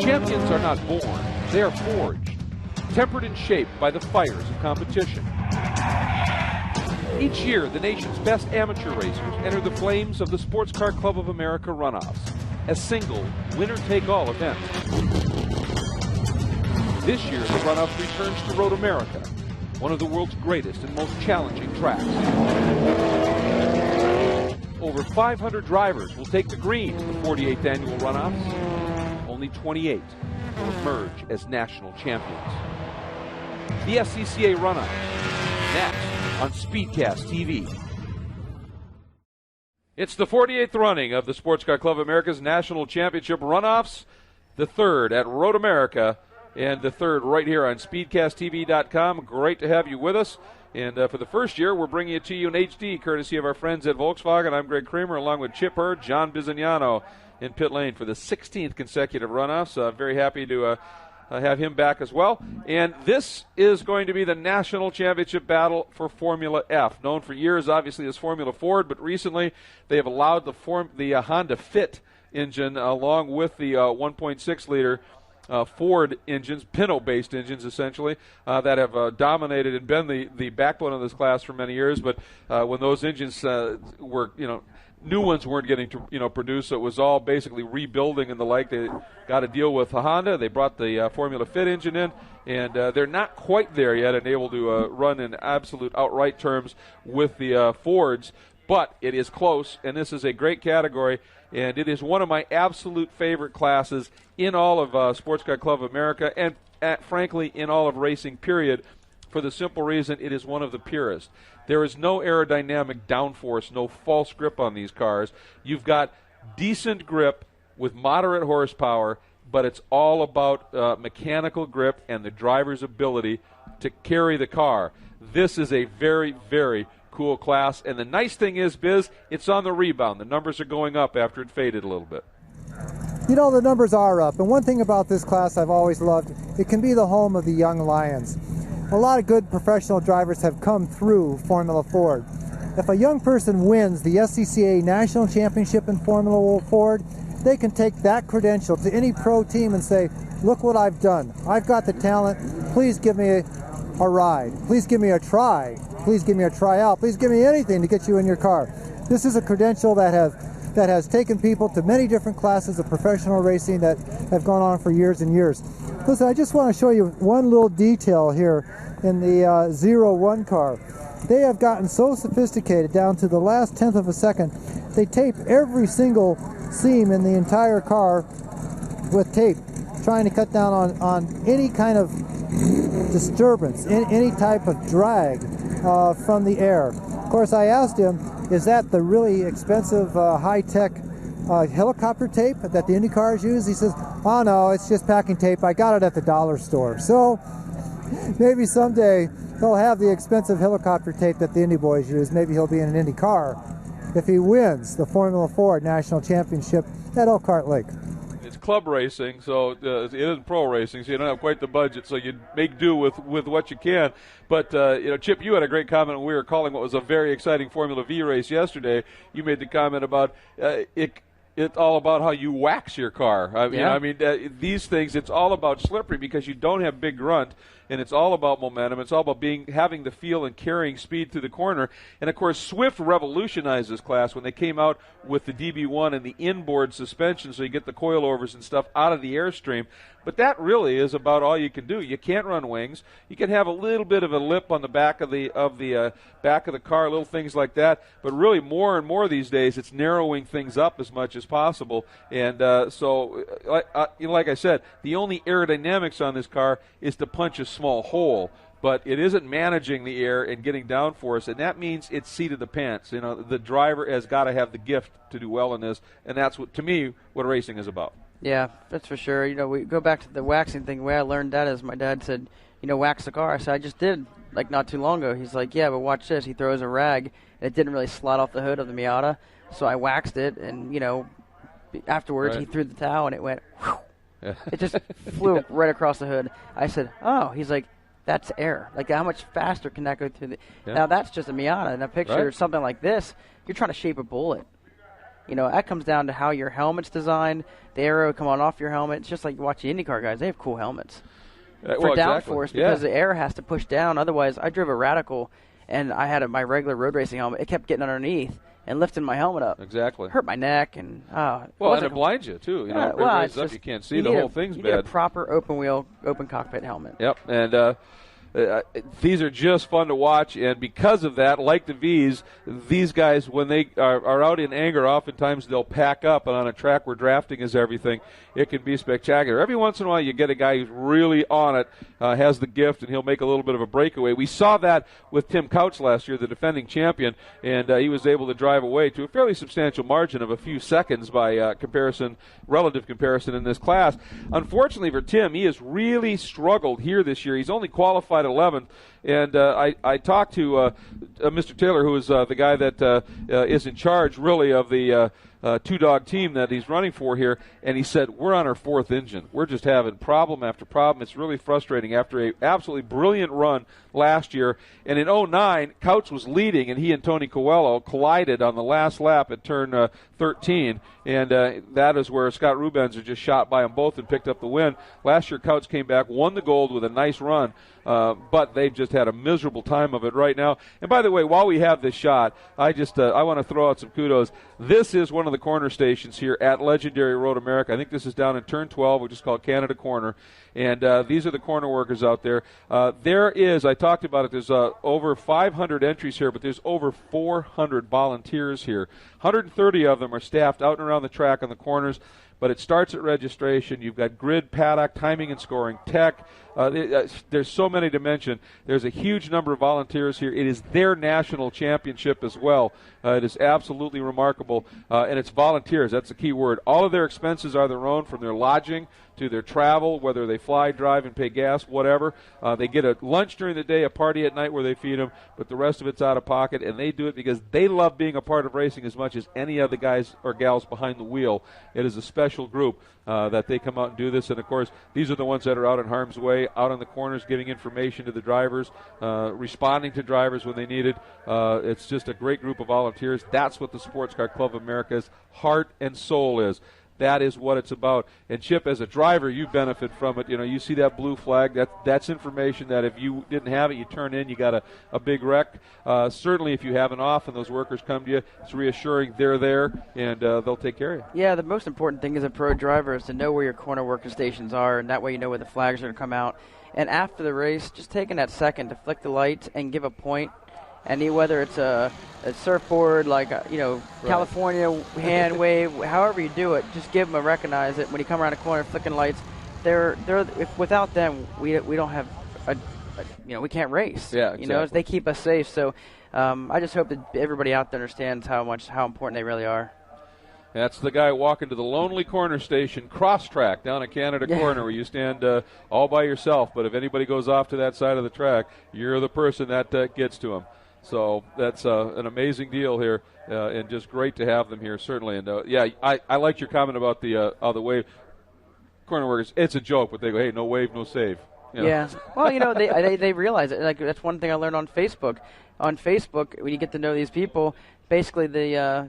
Champions are not born, they are forged, tempered and shaped by the fires of competition. Each year, the nation's best amateur racers enter the flames of the Sports Car Club of America Runoffs, a single winner-take-all event. This year, the Runoffs returns to Road America, one of the world's greatest and most challenging tracks. Over 500 drivers will take the green in the 48th annual Runoffs. Only 28 will emerge as national champions. The SCCA Runoffs, next on Speedcast TV. It's the 48th running of the Sports Car Club of America's National Championship Runoffs, the third at Road America, and the third right here on SpeedcastTV.com. Great to have you with us. And for the first year, we're bringing it to you in HD, courtesy of our friends at Volkswagen. I'm Greg Kramer, along with Chip Hurd, John Bizignano in pit lane for the 16th consecutive runoffs. Very happy to have him back as well. And this is going to be the national championship battle for Formula F, known for years, obviously, as Formula Ford, but recently they have allowed the Honda Fit engine along with the 1.6-liter Ford engines, Pinto-based engines essentially, that have dominated and been the backbone of this class for many years. But when those engines were, new ones weren't getting produced, so it was all basically rebuilding and the like. They got to deal with Honda. They brought the Formula Fit engine in, and they're not quite there yet and able to run in absolute outright terms with the Fords. But it is close, and this is a great category, and it is one of my absolute favorite classes in all of Sports Car Club of America and, frankly, in all of racing, period, for the simple reason it is one of the purest. There is no aerodynamic downforce, no false grip on these cars. You've got decent grip with moderate horsepower, but it's all about mechanical grip and the driver's ability to carry the car. This is a very, very cool class, and the nice thing is, Biz, it's on the rebound. The numbers are going up after it faded a little bit. The numbers are up, and one thing about this class I've always loved, it can be the home of the young lions. A lot of good professional drivers have come through Formula Ford. If a young person wins the SCCA National Championship in Formula Ford, they can take that credential to any pro team and say, look what I've done. I've got the talent. Please give me a ride. Please give me a try. Please give me a tryout. Please give me anything to get you in your car. This is a credential that has taken people to many different classes of professional racing that have gone on for years and years. Listen, I just want to show you one little detail here in the 01 car. They have gotten so sophisticated down to the last tenth of a second. They tape every single seam in the entire car with tape, trying to cut down on any kind of disturbance, any type of drag from the air. Of course, I asked him, is that the really expensive high-tech helicopter tape that the Indy cars use? He says, oh no, it's just packing tape. I got it at the dollar store. So maybe someday he'll have the expensive helicopter tape that the Indy boys use. Maybe he'll be in an Indy car if he wins the Formula Ford National Championship at Elkhart Lake. It's club racing, so it isn't pro racing, so you don't have quite the budget, so you make do with what you can. But, Chip, you had a great comment when we were calling what was a very exciting Formula V race yesterday. You made the comment about it's all about how you wax your car. These things, it's all about slippery because you don't have big grunt, and it's all about momentum. It's all about having the feel and carrying speed through the corner. And, of course, Swift revolutionized this class when they came out with the DB1 and the inboard suspension, so you get the coilovers and stuff out of the airstream. But that really is about all you can do. You can't run wings. You can have a little bit of a lip on the back of the back of the car, little things like that. But really, more and more these days, it's narrowing things up as much as possible. And like I said, the only aerodynamics on this car is to punch a small hole. But it isn't managing the air and getting downforce, and that means it's seat of the pants. The driver has got to have the gift to do well in this, and that's to me, what racing is about. Yeah, that's for sure. We go back to the waxing thing. The way I learned that is my dad said, wax the car. I said, I just did, not too long ago. He's like, yeah, but watch this. He throws a rag, and it didn't really slide off the hood of the Miata. So I waxed it, and, afterwards he threw the towel, and it went, whew. Yeah. It just flew right across the hood. I said, oh. He's like, that's air. How much faster can that go through the... Yeah. Now, that's just a Miata. In a picture, something like this, you're trying to shape a bullet. That comes down to how your helmet's designed, the aero coming off your helmet. It's just like you watch the IndyCar guys. They have cool helmets for downforce because the air has to push down. Otherwise, I drove a Radical, and I had my regular road racing helmet. It kept getting underneath and lifting my helmet up. Exactly. Hurt my neck. And and it blinds you, too. You can't see. The whole thing's bad. You need a proper open cockpit helmet. Yep, and these are just fun to watch, and because of that, like the V's, these guys, when they are out in anger, oftentimes they'll pack up, and on a track where drafting is everything, it can be spectacular. Every once in a while you get a guy who's really on it, has the gift, and he'll make a little bit of a breakaway. We saw that with Tim Couch last year, the defending champion, and he was able to drive away to a fairly substantial margin of a few seconds by relative comparison in this class. Unfortunately for Tim, he has really struggled here this year. He's only qualified 11th, and I talked to Mr. Taylor, who is the guy that is in charge, really, of the two-dog team that he's running for here, and he said, we're on our fourth engine. We're just having problem after problem. It's really frustrating after a absolutely brilliant run last year. And in 09, Couch was leading, and he and Tony Coelho collided on the last lap at turn 13, and that is where Scott Rubenzer just shot by them both and picked up the win. Last year, Couch came back, won the gold with a nice run, but they've just had a miserable time of it right now. And by the way, while we have this shot, I want to throw out some kudos. This is one of the corner stations here at Legendary Road America. I think this is down in turn 12, which is called Canada Corner. And these are the corner workers out there. There is, I talked about it, there's over 500 entries here, but there's over 400 volunteers here. 130 of them are staffed out and around the track on the corners. But it starts at registration. You've got grid, paddock, timing and scoring, tech. There's so many to mention. There's a huge number of volunteers here. It is their national championship as well. It is absolutely remarkable. And it's volunteers. That's the key word. All of their expenses are their own, from their lodging to their travel, whether they fly, drive, and pay gas, whatever. They get a lunch during the day, a party at night where they feed them, but the rest of it's out of pocket, and they do it because they love being a part of racing as much as any of the guys or gals behind the wheel. It is a special group that they come out and do this, and of course, these are the ones that are out in harm's way, out on the corners, giving information to the drivers, responding to drivers when they need it. It's just a great group of volunteers. That's what the Sports Car Club of America's heart and soul is. That is what it's about. And Chip, as a driver, you benefit from it. You see that blue flag. That's information that if you didn't have it, you turn in, you got a big wreck. Certainly, if you have an off and those workers come to you, it's reassuring they're there and they'll take care of you. Yeah, the most important thing as a pro driver is to know where your corner worker stations are, and that way you know where the flags are going to come out. And after the race, just taking that second to flick the lights and give a point. And whether it's a surfboard, like, right. California, hand wave, however you do it, just give them a recognize it. When you come around the corner, flicking lights, without them, we don't have we can't race. Yeah, exactly. They keep us safe. So I just hope that everybody out there understands how important they really are. That's the guy walking to the lonely corner station, cross-track, down at Canada Corner, where you stand all by yourself. But if anybody goes off to that side of the track, you're the person that gets to him. So that's an amazing deal here, and just great to have them here, certainly. And, I like your comment about the wave. Corner workers, it's a joke, but they go, hey, no wave, no save. Yeah. Well, they realize it. Like, that's one thing I learned on Facebook. On Facebook, when you get to know these people, basically the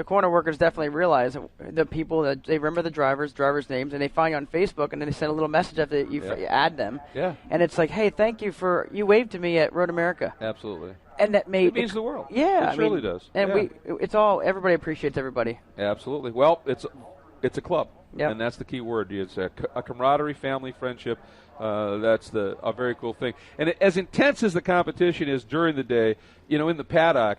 corner workers definitely realize the people that they remember the drivers' names, and they find you on Facebook, and then they send a little message after you add them. Yeah. And it's like, hey, thank you you waved to me at Road America. Absolutely. And that it means the world. Yeah, it surely does. And everybody appreciates everybody. Absolutely. Well, it's a club. Yep. And that's the key word. It's a camaraderie, family, friendship. That's a very cool thing. And as intense as the competition is during the day, in the paddock,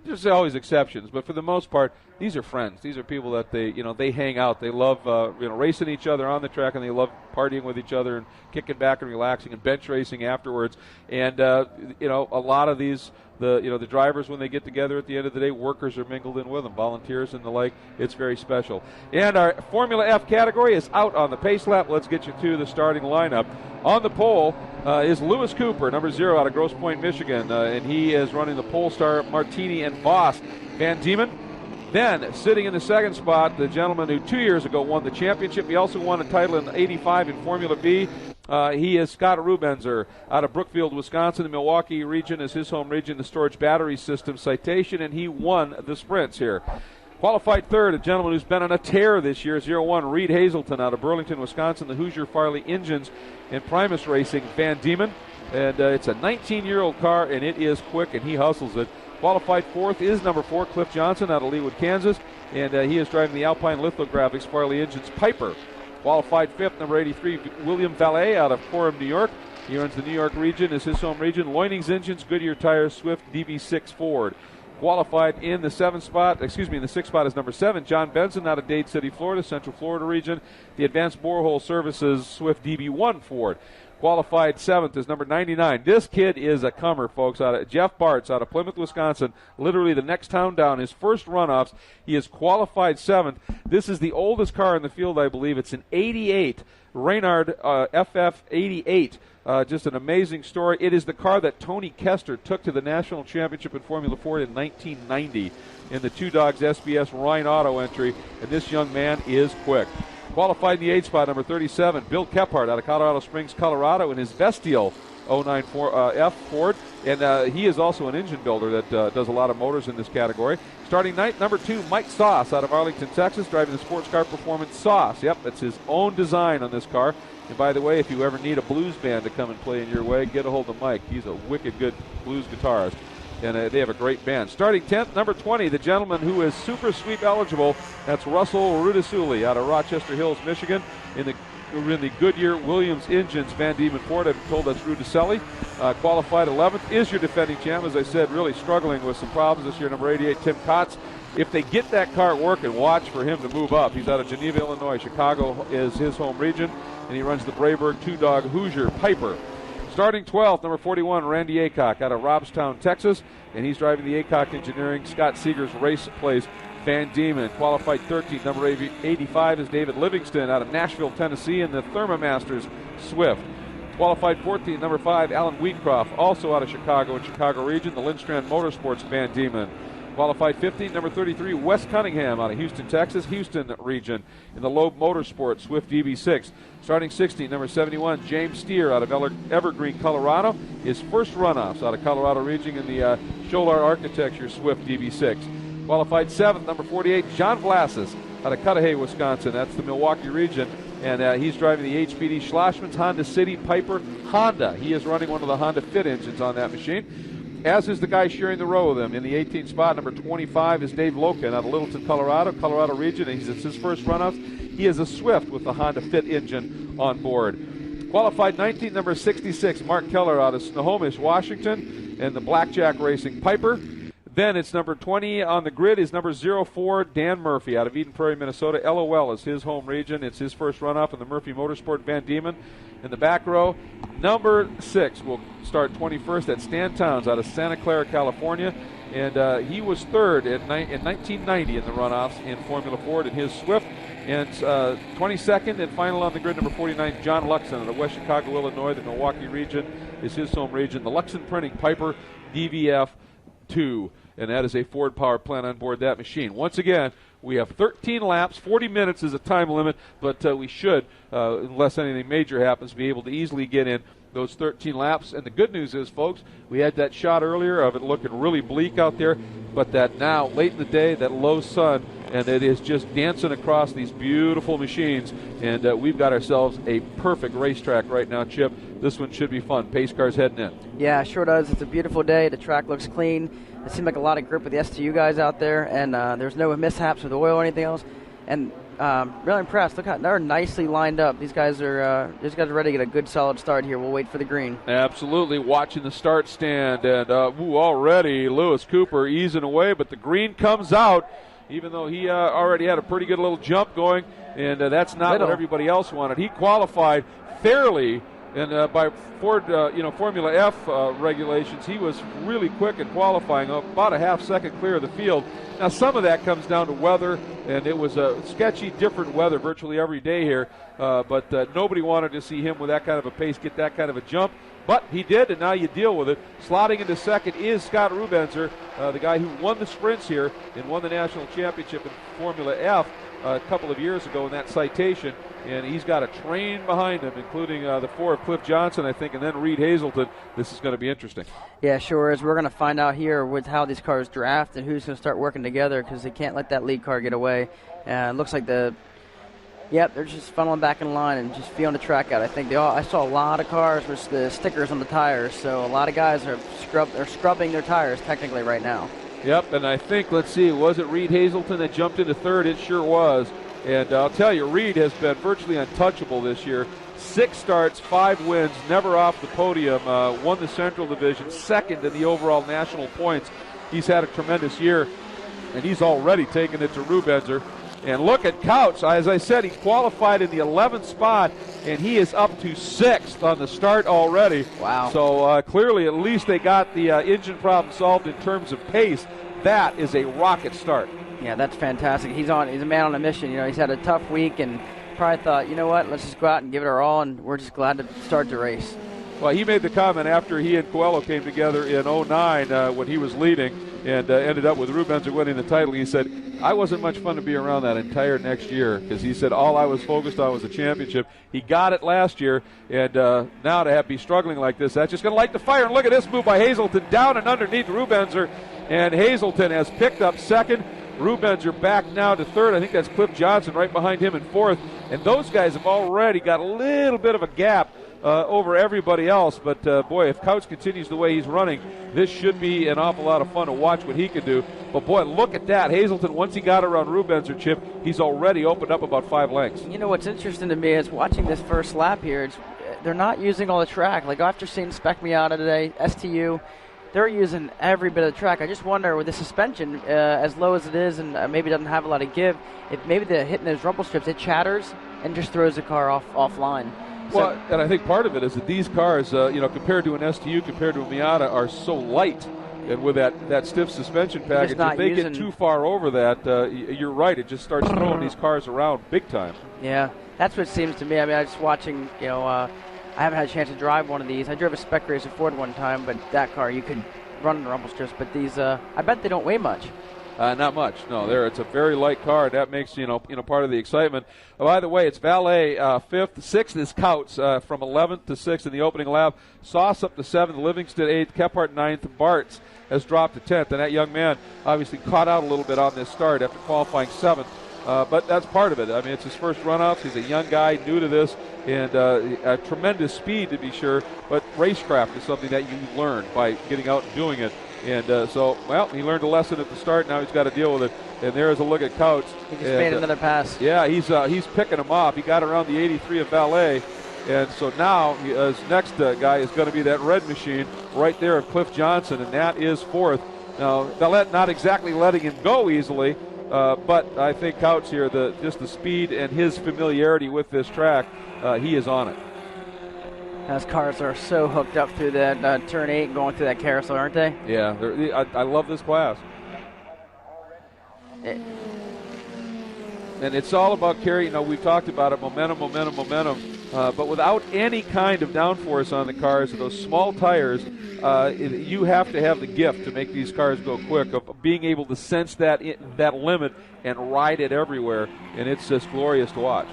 there's always exceptions, but for the most part, these are friends. These are people that they hang out. They love racing each other on the track, and they love partying with each other and kicking back and relaxing and bench racing afterwards. And a lot of these, the drivers, when they get together at the end of the day, workers are mingled in with them, volunteers and the like. It's very special. And our Formula F category is out on the pace lap. Let's get you to the starting lineup. On the pole is Lewis Cooper, number 0 out of Grosse Pointe, Michigan, and he is running the Polestar, Martini, and Voss. Van Diemen. Then, sitting in the second spot, the gentleman who 2 years ago won the championship. He also won a title in '85 in Formula B. He is Scott Rubenzer out of Brookfield, Wisconsin. The Milwaukee region is his home region, the Storage Battery System citation, and he won the sprints here. Qualified third, a gentleman who's been on a tear this year, 0-1, Reed Hazelton out of Burlington, Wisconsin, the Hoosier Farley Engines and Primus Racing, Van Diemen. And it's a 19-year-old car, and it is quick, and he hustles it. Qualified fourth is number 4, Cliff Johnson out of Leawood, Kansas, and he is driving the Alpine Lithographics Farley Engines Piper. Qualified fifth, number 83, William Valet out of Coram, New York. He runs the New York region, is his home region. Loinings Engines, Goodyear Tires, Swift DB6 Ford. Qualified in the sixth spot is number 7, John Benson out of Dade City, Florida, Central Florida region. The Advanced Borehole Services, Swift DB1 Ford. Qualified 7th is number 99. This kid is a comer, folks. Jeff Bartz out of Plymouth, Wisconsin, literally the next town down. His first runoffs, he is qualified 7th. This is the oldest car in the field, I believe. It's an 88 Reynard FF88. Just an amazing story. It is the car that Tony Kester took to the national championship in Formula Ford in 1990 in the Two Dogs SBS Rhine Auto entry, and this young man is quick. Qualified in the 8th spot, number 37, Bill Kephart out of Colorado Springs, Colorado, in his Bestial 09 F Ford. And he is also an engine builder that does a lot of motors in this category. Starting ninth, number 2, Mike Sauce out of Arlington, Texas, driving the Sports Car Performance Sauce. Yep, that's his own design on this car. And by the way, if you ever need a blues band to come and play in your way, get a hold of Mike. He's a wicked good blues guitarist. And they have a great band. Starting 10th, number 20, the gentleman who is super sweep eligible. That's Russell Rudisuli out of Rochester Hills, Michigan, in the Goodyear Williams Engines Van Diemen Ford. I'm told that's Rudicelli. Qualified 11th is your defending champ. As I said, really struggling with some problems this year. Number 88, Tim Kotz. If they get that car working, watch for him to move up. He's out of Geneva, Illinois. Chicago is his home region, and he runs the Brayburg two-dog Hoosier Piper. Starting 12th, number 41, Randy Aycock out of Robstown, Texas, and he's driving the Aycock Engineering Scott Seeger's race place Van Diemen. Qualified 13th, number 85 is David Livingston out of Nashville, Tennessee, in the Thermomasters Swift. Qualified 14th, number 5, Alan Wheatcroft, also out of Chicago and Chicago region, the Lindstrand Motorsports Van Diemen. Qualified 15th, number 33, Wes Cunningham out of Houston, Texas, Houston region, in the Loeb Motorsports Swift DB6. Starting 16th, number 71, James Steer out of Evergreen, Colorado. His first runoffs out of Colorado region in the Scholar Architecture Swift DB6. Qualified 7th, number 48, John Vlassis out of Cudahy, Wisconsin. That's the Milwaukee region. And he's driving the HPD Schlossman's Honda City Piper Honda. He is running one of the Honda Fit engines on that machine, as is the guy sharing the row with him. In the 18th spot, number 25 is Dave Loken out of Littleton, Colorado region. It's his first runoffs. He is a Swift with the Honda Fit engine on board. Qualified 19th, number 66, Mark Keller out of Snohomish, Washington, and the Blackjack Racing Piper. Then it's number 20 on the grid is number 04, Dan Murphy out of Eden Prairie, Minnesota. LOL is his home region. It's his first runoff in the Murphy Motorsport Van Diemen. In the back row, number 6 will start 21st. That's Stan Towns out of Santa Clara, California. And he was third in 1990 in the runoffs in Formula Ford in his Swift. And 22nd and final on the grid, number 49, John Luxon out of West Chicago, Illinois. The Milwaukee region is his home region. The Luxon Printing Piper DVF2. And that is a Ford power plant on board that machine. Once again, we have 13 laps. 40 minutes is a time limit, but we should, unless anything major happens, be able to easily get in those 13 laps. And the good news is, folks, we had that shot earlier of it looking really bleak out there, but that now, late in the day, that low sun, and it is just dancing across these beautiful machines. And we've got ourselves a perfect racetrack right now, Chip. This one should be fun. Pace cars heading in. Yeah, it sure does. It's a beautiful day. The track looks clean. It seemed like a lot of grip with the STU guys out there, and there's no mishaps with oil or anything else. And really impressed. Look how they're nicely lined up. These guys are ready to get a good solid start here. We'll wait for the green. Absolutely. Watching the start stand, and already Lewis Cooper easing away, but the green comes out, even though he already had a pretty good little jump going, and that's not what everybody else wanted. He qualified fairly. And by Ford, Formula F regulations, he was really quick in qualifying, about a half second clear of the field. Now, some of that comes down to weather, and it was a sketchy, different weather virtually every day here. But nobody wanted to see him with that kind of a pace get that kind of a jump. But he did, and now you deal with it. Slotting into second is Scott Rubenzer, the guy who won the sprints here and won the national championship in Formula F a couple of years ago in that citation. and he's got a train behind him, including the 4 of Cliff Johnson, I think, and then Reed Hazelton. This is going to be interesting. Yeah, sure is. We're going to find out here with how these cars draft and who's going to start working together, because they can't let that lead car get away. It looks like they're just funneling back in line and just feeling the track out. I think I saw a lot of cars with the stickers on the tires, so a lot of guys are scrubbing their tires technically right now. Yep, and I think, let's see, was it Reed Hazelton that jumped into third? It sure was. And I'll tell you, Reed has been virtually untouchable this year. 6 starts, 5 wins, never off the podium, won the Central Division, second in the overall national points. He's had a tremendous year, and he's already taken it to Rubenzer. And look at Couch. As I said, he qualified in the 11th spot, and he is up to 6th on the start already. Wow. So clearly, at least they got the engine problem solved in terms of pace. That is a rocket start. Yeah, that's fantastic. He's a man on a mission. He's had a tough week and probably thought, you know what, let's just go out and give it our all, and we're just glad to start the race. Well, he made the comment after he and Coelho came together in 2009 when he was leading and ended up with Rubenzer winning the title. He said, I wasn't much fun to be around that entire next year, because he said all I was focused on was the championship. He got it last year, and now to be struggling like this, that's just going to light the fire. And look at this move by Hazelton down and underneath Rubenzer, and Hazelton has picked up second. Rubenzer back now to third. I think that's Cliff Johnson right behind him in fourth. And those guys have already got a little bit of a gap over everybody else. But, boy, if Couch continues the way he's running, this should be an awful lot of fun to watch what he can do. But, boy, look at that. Hazelton, once he got around Rubenzer, Chip, he's already opened up about 5 lengths. What's interesting to me is watching this first lap here, they're not using all the track. Like after seeing Spec Miata today, STU, they're using every bit of the track. I just wonder, with the suspension as low as it is and maybe doesn't have a lot of give, if maybe they're hitting those rumble strips, it chatters and just throws the car offline. Well, and I think part of it is that these cars, compared to an STU, compared to a Miata, are so light. And with that stiff suspension package, if they get too far over that, you're right, it just starts throwing these cars around big time. Yeah, that's what it seems to me. I mean, I was watching, I haven't had a chance to drive one of these. I drove a Spec Racer Ford one time, but that car, you could run in the rumble strips. But these, I bet they don't weigh much. Not much. No, it's a very light car. That makes part of the excitement. By the way, it's Valet 5th, 6th is Couts from 11th to 6th in the opening lap. Sauce up to 7th, Livingston 8th, Kephart 9th, Bartz has dropped to 10th. And that young man obviously caught out a little bit on this start after qualifying 7th. But that's part of it. I mean, it's his first runoffs. He's a young guy, new to this, and a tremendous speed to be sure. But racecraft is something that you learn by getting out and doing it. And he learned a lesson at the start. Now he's got to deal with it. And there is a look at Couch. He just made another pass. Yeah, he's picking him off. He got around the 83 of Valet. And so now his next guy is going to be that red machine right there of Cliff Johnson, and that is 4th. Now, Valet not exactly letting him go easily, but I think Couch here, just the speed and his familiarity with this track, he is on it. Those cars are so hooked up through that turn 8 and going through that carousel, aren't they? Yeah, I love this class. And it's all about carrying, we've talked about it, momentum. But without any kind of downforce on the cars, those small tires, you have to have the gift to make these cars go quick, of being able to sense that limit and ride it everywhere. And it's just glorious to watch.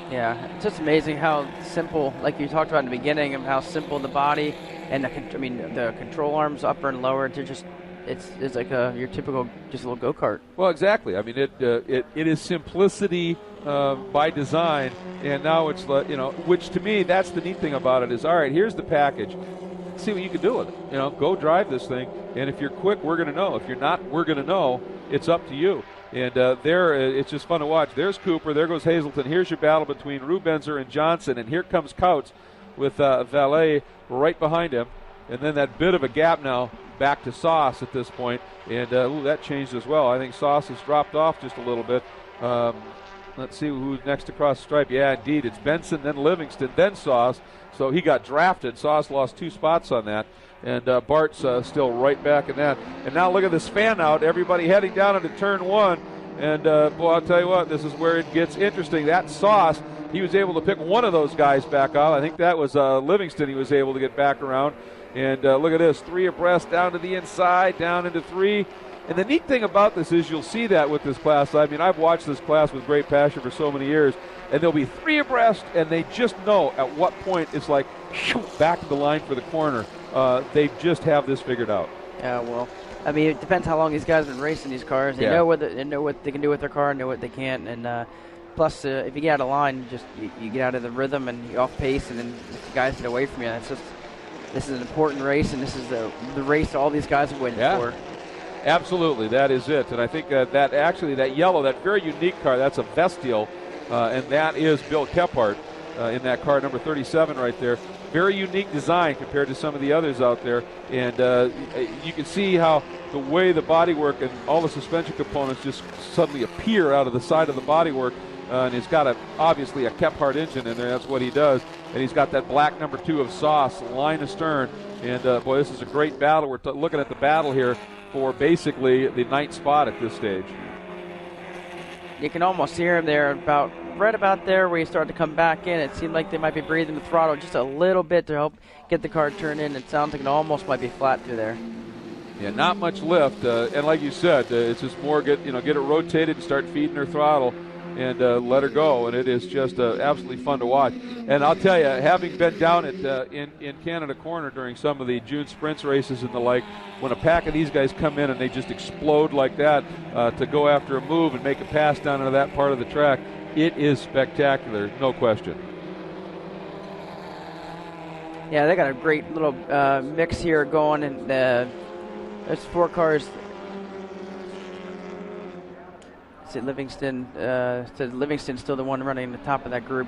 Yeah, it's just amazing how simple, like you talked about in the beginning, of how simple the body and the control arms, upper and lower, it's like your typical just a little go-kart. Well, exactly. I mean, it is simplicity by design, and now it's which to me that's the neat thing about it is, all right, here's the package. See what you can do with it. Go drive this thing, and if you're quick, we're going to know. If you're not, we're going to know. It's up to you. And it's just fun to watch. There's Cooper. There goes Hazelton. Here's your battle between Rubenzer and Johnson. And here comes Couch with Valet right behind him. And then that bit of a gap now back to Sauce at this point. And that changed as well. I think Sauce has dropped off just a little bit. Let's see who's next across the stripe. Yeah, indeed. It's Benson, then Livingston, then Sauce. So he got drafted. Sauce lost 2 spots on that. And Bart's still right back in that. And now look at this fan out. Everybody heading down into turn 1. And, I'll tell you what, this is where it gets interesting. That Sauce, he was able to pick one of those guys back off. I think that was Livingston he was able to get back around. And look at this, 3 abreast down to the inside, down into 3. And the neat thing about this is you'll see that with this class. I mean, I've watched this class with great passion for so many years, and they'll be 3 abreast, and they just know at what point it's like, back to the line for the corner. They just have this figured out. Yeah, well, I mean, it depends how long these guys have been racing these cars. They know what they can do with their car, and know what they can't. And plus, if you get out of line, you get out of the rhythm and you're off pace, and then the guys get away from you. This is an important race, and this is the race all these guys are waiting for. Absolutely, that is it. And I think that yellow, that very unique car, that's a Vestial, and that is Bill Kephart in that car, number 37 right there. Very unique design compared to some of the others out there. And you can see how the way the bodywork and all the suspension components just suddenly appear out of the side of the bodywork. And he's got obviously a Kephart engine in there. That's what he does. And he's got that black number 2 of Sauce, line astern. And, boy, this is a great battle. We're looking at the battle here for basically the 9th spot at this stage. You can almost hear him there right about there where he started to come back in. It seemed like they might be breathing the throttle just a little bit to help get the car turned in. It sounds like it almost might be flat through there. Yeah, not much lift. And like you said, it's just more get it rotated and start feeding her throttle and let her go. And it is just absolutely fun to watch. And I'll tell you, having been down at in Canada Corner during some of the June Sprints races and the like, when a pack of these guys come in and they just explode like that to go after a move and make a pass down into that part of the track, it is spectacular, no question. Yeah, they got a great little mix here going, and there's 4 cars. Livingston's still the one running the top of that group.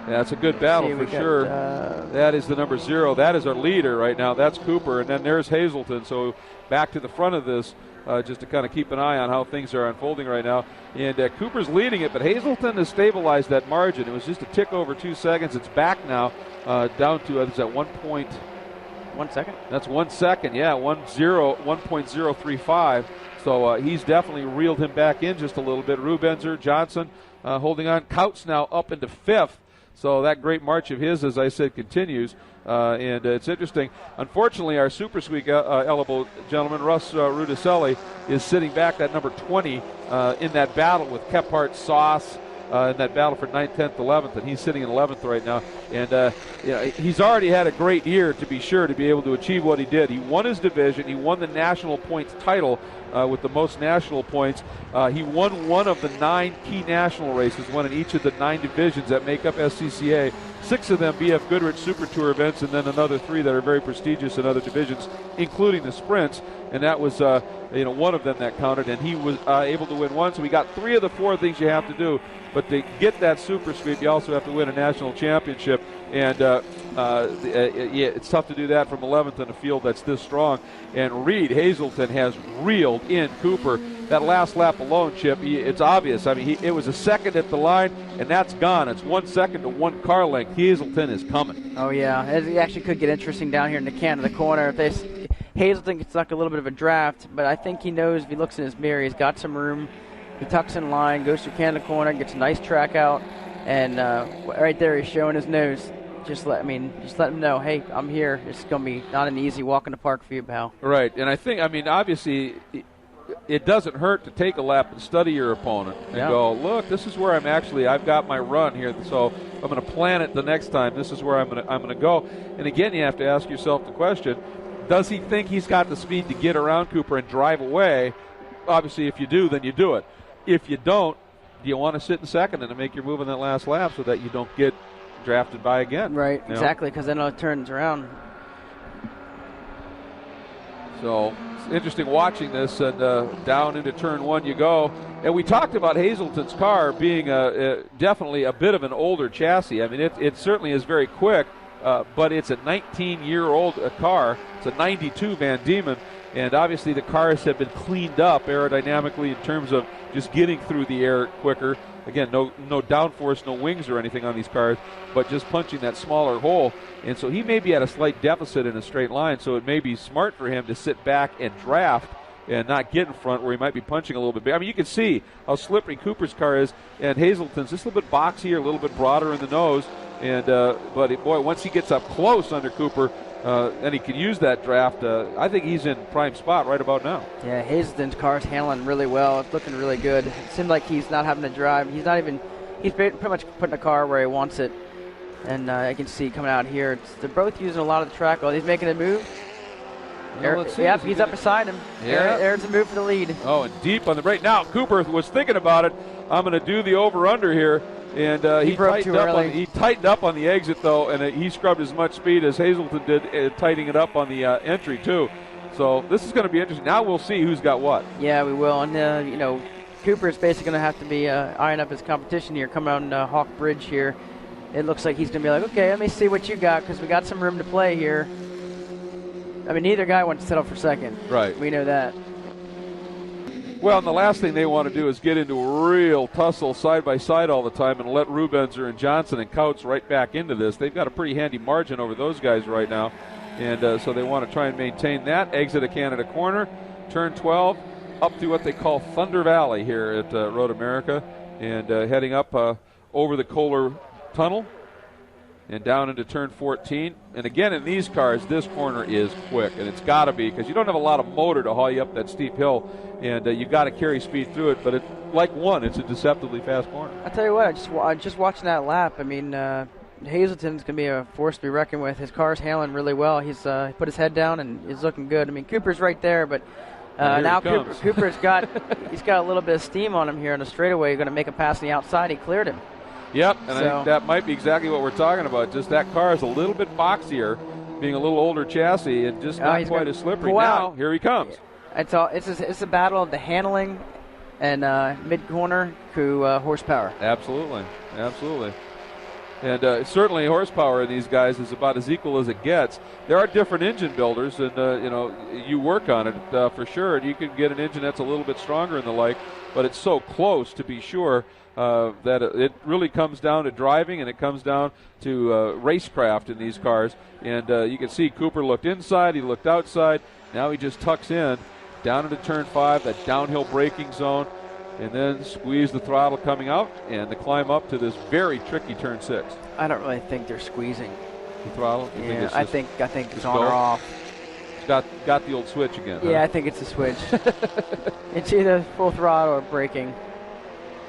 Yeah, it's a good battle for sure. That is the number 0. That is our leader right now. That's Cooper, and then there's Hazelton. So back to the front of this, just to kind of keep an eye on how things are unfolding right now. And Cooper's leading it, but Hazelton has stabilized that margin. It was just a tick over 2 seconds. It's back now down to, it's at 1 point. 1 second? That's 1 second, yeah, 1.035. So he's definitely reeled him back in just a little bit. Rubenzer, Johnson holding on. Couts now up into 5th. So that great march of his, as I said, continues. And it's interesting. Unfortunately, our Super Sweep elbow gentleman, Russ Rudicelli, is sitting back at number 20 in that battle with Kephart, Sauce, in that battle for 9th, 10th, 11th, and he's sitting in 11th right now. And he's already had a great year, to be sure, to be able to achieve what he did. He won his division. He won the national points title with the most national points. He won one of the 9 key national races, one in each of the 9 divisions that make up SCCA. 6 of them BF Goodrich Super Tour events, and then another 3 that are very prestigious in other divisions, including the sprints. And that was one of them that counted, and he was able to win 1. So we got 3 of the 4 things you have to do. But to get that super sweep, you also have to win a national championship. And it's tough to do that from 11th in a field that's this strong. And Reed Hazelton has reeled in Cooper. That last lap alone, Chip, it's obvious. I mean, it was a second at the line, and that's gone. It's 1 second to 1 car length. Hazelton is coming. Oh, yeah. It actually could get interesting down here in the Canada Corner. Hazelton gets stuck a little bit of a draft, but I think he knows if he looks in his mirror, he's got some room. He tucks in line, goes through Canada Corner, gets a nice track out, and right there he's showing his nose. Just let him know, hey, I'm here. It's going to be not an easy walk in the park for you, pal. Right, and obviously it doesn't hurt to take a lap and study your opponent and go, look, this is where I've got my run here, so I'm going to plan it the next time. This is where I'm going to go. And again, you have to ask yourself the question, does he think he's got the speed to get around Cooper and drive away? Obviously, if you do, then you do it. If you don't, do you want to sit in second and make your move in that last lap so that you don't get drafted by again? Right, exactly, because then it turns around. So it's interesting watching this, and down into turn 1 you go. And we talked about Hazelton's car being definitely a bit of an older chassis. I mean, it certainly is very quick, but it's a 19-year-old car. It's a 92 Van Diemen. And obviously the cars have been cleaned up aerodynamically in terms of just getting through the air quicker. Again, no downforce, no wings or anything on these cars, but just punching that smaller hole. And so he may be at a slight deficit in a straight line, so it may be smart for him to sit back and draft and not get in front where he might be punching a little bit. I mean, you can see how slippery Cooper's car is, and Hazelton's just a little bit boxier, a little bit broader in the nose. And but boy, once he gets up close under Cooper, and he can use that draft. I think he's in prime spot right about now. Yeah, Hazelton's car's handling really well. It's looking really good. It seems like he's not having to drive. He's pretty much putting the car where he wants it. And I can see coming out here, they're both using a lot of the track. Oh, he's making a move. Well, Yep, he's up beside him. Yeah. There's a move for the lead. Oh, and deep on the break. Now, Cooper was thinking about it. I'm going to do the over-under here. And he tightened up on the exit, though, and he scrubbed as much speed as Hazelton did, tightening it up on the entry, too. So this is going to be interesting. Now we'll see who's got what. Yeah, we will. And, Cooper's basically going to have to be eyeing up his competition here, coming on Hawk Bridge here. It looks like he's going to be like, okay, let me see what you got, because we got some room to play here. I mean, neither guy wants to settle for second. Right. We know that. Well, and the last thing they want to do is get into a real tussle side by side all the time and let Rubenzer and Johnson and Couts right back into this. They've got a pretty handy margin over those guys right now, and so they want to try and maintain that. Exit of Canada Corner, turn 12, up to what they call Thunder Valley here at Road America, and heading up over the Kohler Tunnel and down into turn 14. And again, in these cars, this corner is quick, and it's got to be, because you don't have a lot of motor to haul you up that steep hill, and you've got to carry speed through it. But it's a deceptively fast corner. I tell you what, just watching that lap, I mean, Hazelton's going to be a force to be reckoned with. His car's handling really well. He's put his head down and is looking good. I mean, Cooper's right there, but now Cooper's got a little bit of steam on him here on the straightaway. He's going to make a pass on the outside. He cleared him. Yep, and I think that might be exactly what we're talking about. Just that car is a little bit boxier, being a little older chassis, and just not quite as slippery. Now, here he comes. It's a battle of the handling and mid-corner to horsepower. Absolutely. And certainly horsepower in these guys is about as equal as it gets. There are different engine builders, and you work on it for sure, and you can get an engine that's a little bit stronger and the like, but it's so close to be sure that it really comes down to driving, and it comes down to racecraft in these cars. And you can see Cooper looked inside, he looked outside, now he just tucks in down into turn 5, that downhill braking zone, and then squeeze the throttle coming out and the climb up to this very tricky turn 6. I don't really think they're squeezing the throttle. I think it's on or off. It's got the old switch again. Yeah, huh? I think it's a switch. It's either full throttle or braking.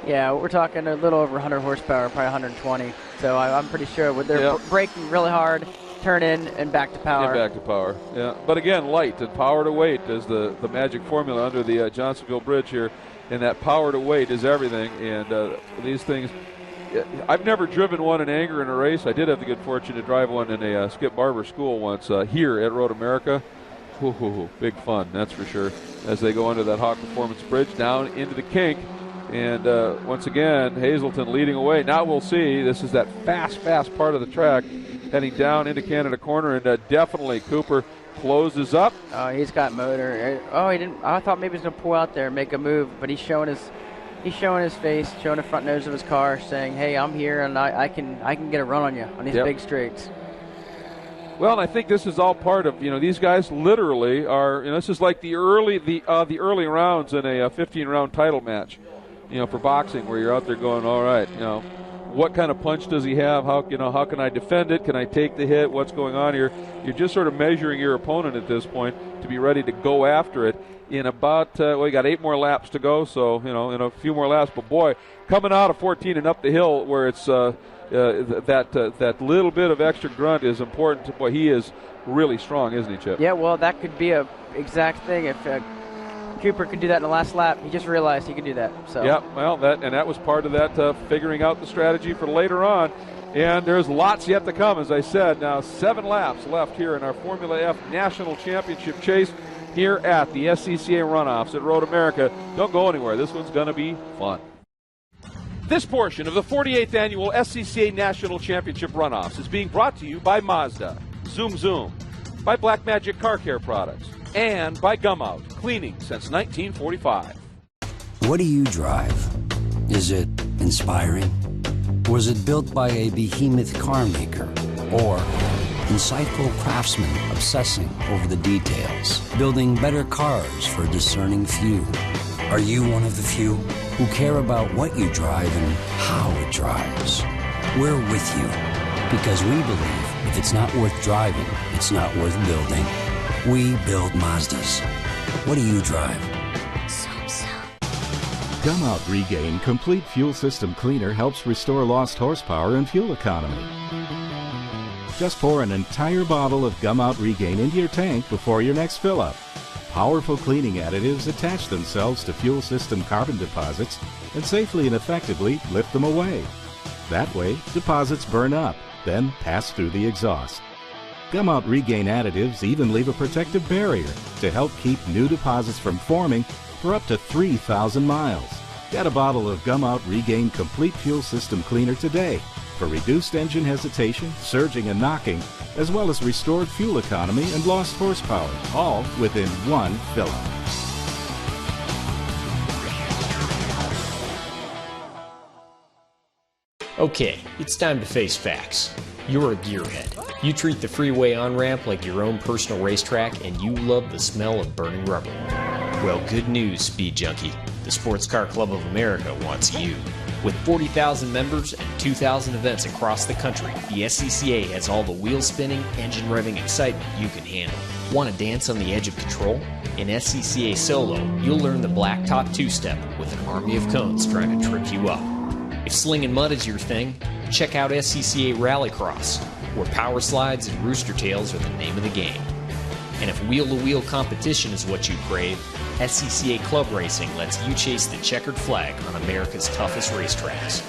Yeah, we're talking a little over 100 horsepower, probably 120. So I'm pretty sure they're braking really hard, turn in, and back to power. And back to power, yeah. But again, light and power to weight is the magic formula under the Johnsonville Bridge here. And that power to weight is everything. And these things, I've never driven one in anger in a race. I did have the good fortune to drive one in a Skip Barber school once here at Road America. Big fun, that's for sure, as they go under that Hawk Performance Bridge down into the kink. And once again, Hazelton leading away. Now we'll see. This is that fast part of the track heading down into Canada Corner, and definitely Cooper closes up. Oh, he's got motor. Oh, he didn't. I thought maybe he was going to pull out there and make a move, but he's showing his face, showing the front nose of his car, saying, "Hey, I'm here, and I can get a run on you on these big straights." Well, and I think this is all part of, these guys literally are, this is like the early rounds in a 15-round title match, for boxing, where you're out there going, all right, what kind of punch does he have? How can I defend it? Can I take the hit? What's going on here? You're just sort of measuring your opponent at this point to be ready to go after it in about, you got 8 more laps to go, so, in a few more laps. But, boy, coming out of 14 and up the hill where it's that little bit of extra grunt is important. Boy, he is really strong, isn't he, Chip? Yeah, well, that could be a exact thing. If Cooper could do that in the last lap, he just realized he could do that. So. Yeah, well, that was part of that figuring out the strategy for later on. And there's lots yet to come, as I said. Now 7 laps left here in our Formula F National Championship chase here at the SCCA Runoffs at Road America. Don't go anywhere. This one's going to be fun. This portion of the 48th Annual SCCA National Championship Runoffs is being brought to you by Mazda, Zoom Zoom, by Black Magic Car Care Products, and by Gum Out, cleaning since 1945. What do you drive? Is it inspiring? Was it built by a behemoth car maker? Or insightful craftsmen obsessing over the details, building better cars for a discerning few? Are you one of the few who care about what you drive and how it drives? We're with you because we believe If it's not worth driving, it's not worth building. We build Mazdas. What do you drive? Gum Out Regain Complete Fuel System Cleaner helps restore lost horsepower and fuel economy. Just pour an entire bottle of Gum Out Regain into your tank before your next fill-up. Powerful cleaning additives attach themselves to fuel system carbon deposits and safely and effectively lift them away. That way, deposits burn up, then pass through the exhaust. Gum Out Regain additives even leave a protective barrier to help keep new deposits from forming for up to 3,000 miles. Get a bottle of Gum Out Regain Complete Fuel System Cleaner today for reduced engine hesitation, surging and knocking, as well as restored fuel economy and lost horsepower, all within one fill-up. Okay, it's time to face facts. You're a gearhead. You treat the freeway on-ramp like your own personal racetrack, and you love the smell of burning rubber. Well, good news, Speed Junkie. The Sports Car Club of America wants you. With 40,000 members and 2,000 events across the country, the SCCA has all the wheel-spinning, engine-revving excitement you can handle. Want to dance on the edge of control? In SCCA Solo, you'll learn the blacktop two-step with an army of cones trying to trip you up. If slinging mud is your thing, check out SCCA Rallycross, where power slides and rooster tails are the name of the game. And if wheel-to-wheel competition is what you crave, SCCA Club Racing lets you chase the checkered flag on America's toughest racetracks.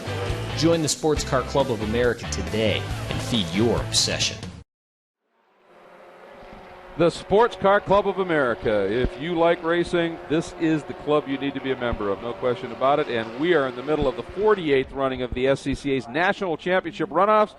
Join the Sports Car Club of America today and feed your obsession. The Sports Car Club of America. If you like racing, this is the club you need to be a member of, no question about it. And we are in the middle of the 48th running of the SCCA's National Championship Runoffs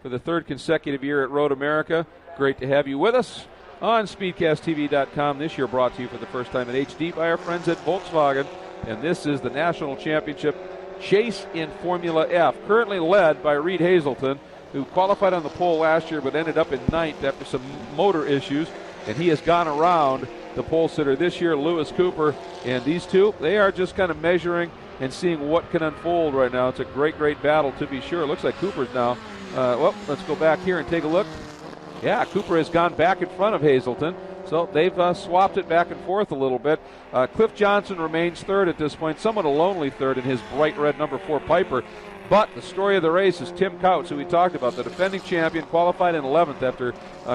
for the third consecutive year at Road America. Great to have you with us on SpeedcastTV.com. This year brought to you for the first time in HD by our friends at Volkswagen. And this is the National Championship Chase in Formula F, currently led by Reed Hazelton, who qualified on the pole last year but ended up in ninth after some motor issues. And he has gone around the pole sitter this year, Lewis Cooper. And these two, they are just kind of measuring and seeing what can unfold right now. It's a great, great battle to be sure. It looks like Cooper's now. Let's go back here and take a look. Yeah, Cooper has gone back in front of Hazelton. So they've swapped it back and forth a little bit. Cliff Johnson remains third at this point, somewhat a lonely third in his bright red number 4 Piper. But the story of the race is Tim Couch, who we talked about, the defending champion, qualified in 11th after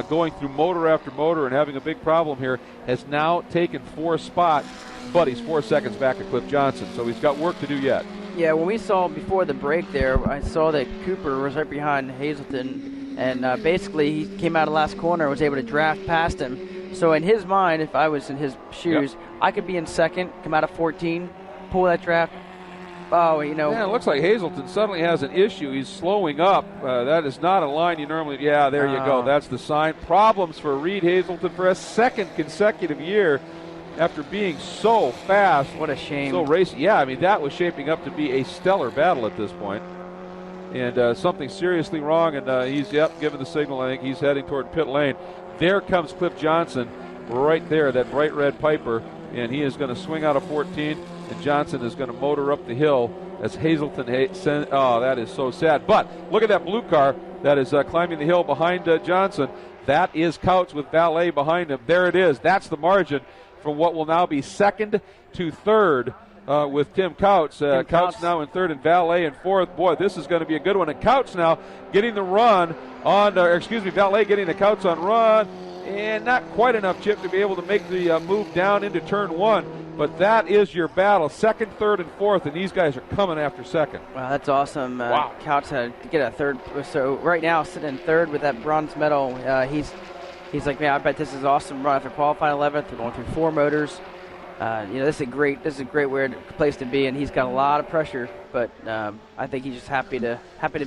going through motor after motor and having a big problem here, has now taken 4th spot, but he's 4 seconds back of Cliff Johnson, so he's got work to do yet. Yeah, when we saw before the break there, I saw that Cooper was right behind Hazelton, and basically he came out of the last corner and was able to draft past him. So in his mind, if I was in his shoes, I could be in second, come out of 14, pull that draft. Oh, you know. Yeah, it looks like Hazelton suddenly has an issue. He's slowing up. That is not a line you normally. Yeah, there you go. That's the sign. Problems for Reed Hazelton for a second consecutive year after being so fast. What a shame. So racing. Yeah, I mean, that was shaping up to be a stellar battle at this point. And something seriously wrong, and he's, given the signal. I think he's heading toward pit lane. There comes Cliff Johnson right there, that bright red Piper, and he is going to swing out of 14. And Johnson is going to motor up the hill as Hazelton. That is so sad. But look at that blue car that is climbing the hill behind Johnson. That is Couch with Valet behind him. There it is. That's the margin from what will now be second to third with Tim Couch. Couch now in third and Valet in fourth. Boy, this is going to be a good one. And Couch now getting the run on, Valet getting the Couch on run. And not quite enough, Chip, to be able to make the move down into turn one. But that is your battle, second, third, and fourth, and these guys are coming after second. Wow, that's awesome. Wow. Couch had to get a third. So right now, sitting in third with that bronze medal, he's like, man, I bet this is awesome run after qualifying 11th. They're going through 4 motors. This is a great place to be, and he's got a lot of pressure. But I think he's just happy to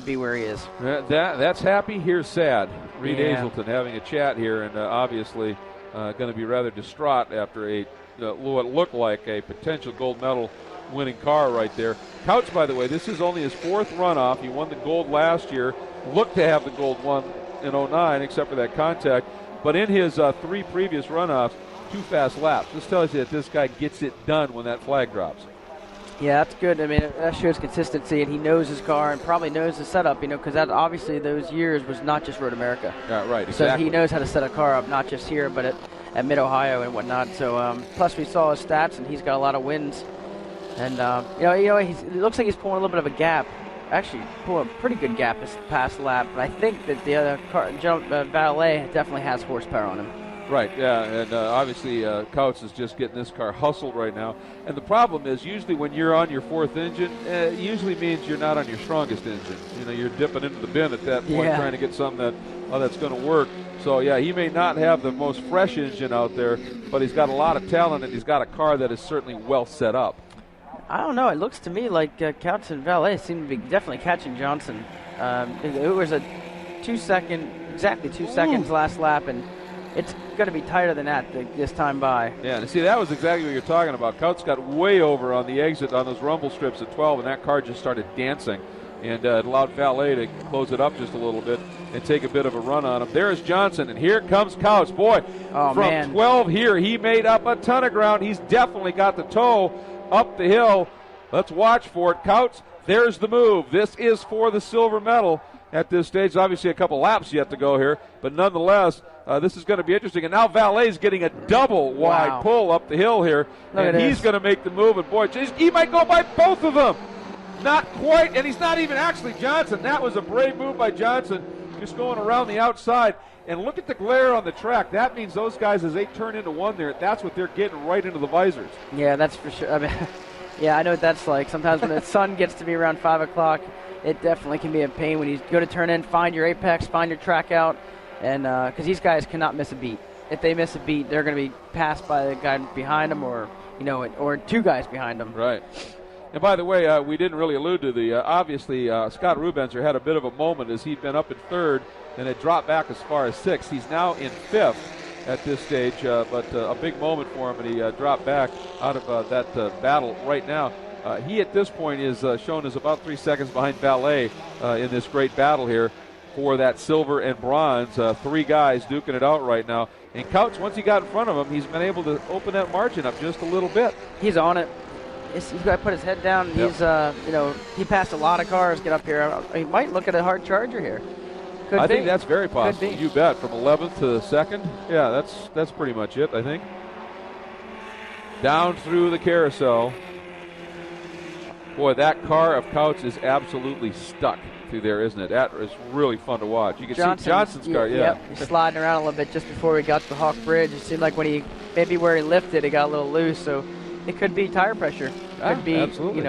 be where he is. That's happy. Here's sad. Reed Hazelton having a chat here, and obviously going to be rather distraught after what looked like a potential gold medal winning car right there. Couch, by the way, this is only his 4th runoff. He won the gold last year. Looked to have the gold won in 09, except for that contact. But in his 3 previous runoffs, 2 fast laps. This tells you that this guy gets it done when that flag drops. Yeah, that's good. I mean, that shows consistency, and he knows his car and probably knows the setup, because that obviously those years was not just Road America. Yeah, right, exactly. So he knows how to set a car up, not just here, but at Mid-Ohio and whatnot. So plus we saw his stats, and he's got a lot of wins. And, it looks like he's pulling a little bit of a gap. Actually, pulling a pretty good gap this past lap. But I think that the other car, Valet, definitely has horsepower on him. Right, yeah, and obviously Couts is just getting this car hustled right now. And the problem is, usually when you're on your fourth engine, it usually means you're not on your strongest engine. You're dipping into the bin at that point, trying to get something that's going to work. So, yeah, he may not have the most fresh engine out there, but he's got a lot of talent, and he's got a car that is certainly well set up. I don't know. It looks to me like Couts and Valet seem to be definitely catching Johnson. It was exactly 2 seconds last lap, and it's going to be tighter than that this time by. Yeah, and see, that was exactly what you're talking about. Couts got way over on the exit on those rumble strips at 12, and that car just started dancing. And it allowed Valet to close it up just a little bit and take a bit of a run on him. There's Johnson, and here comes Couts. Boy, from 12 here, he made up a ton of ground. He's definitely got the toe up the hill. Let's watch for it. Couts, there's the move. This is for the silver medal at this stage. Obviously a couple laps yet to go here, but nonetheless, this is going to be interesting. And now Valet's getting a double wide pull up the hill here, and he's going to make the move. And boy, he might go by both of them. Not quite, and he's not even actually Johnson. That was a brave move by Johnson, just going around the outside. And look at the glare on the track. That means those guys, as they turn into one there, that's what they're getting right into the visors. Yeah, that's for sure. I mean, yeah, I know what that's like. Sometimes when the sun gets to be around 5 o'clock, it definitely can be a pain when you go to turn in, find your apex, find your track out, and because these guys cannot miss a beat. If they miss a beat, they're going to be passed by the guy behind them, or two guys behind them. Right. And by the way, we didn't really allude to the obviously Scott Rubenzer had a bit of a moment as he'd been up in third and had dropped back as far as sixth. He's now in fifth at this stage, but a big moment for him, and he dropped back out of that battle right now. He at this point is shown as about 3 seconds behind Valet in this great battle here for that silver and bronze. 3 guys duking it out right now. And Couts, once he got in front of him, he's been able to open that margin up just a little bit. He's on it. He's got to put his head down. Yep. He's, he passed a lot of cars get up here. He might look at a hard charger here. I think that's very possible. You bet. From 11th to 2nd. Yeah, that's pretty much it, I think. Down through the carousel. Boy, that car of Couts is absolutely stuck through there, isn't it? That is really fun to watch. You can see Johnson's car, Yep, he's sliding around a little bit just before we got to the Hawk Bridge. It seemed like when maybe where he lifted, it got a little loose, so it could be tire pressure. Could be, absolutely.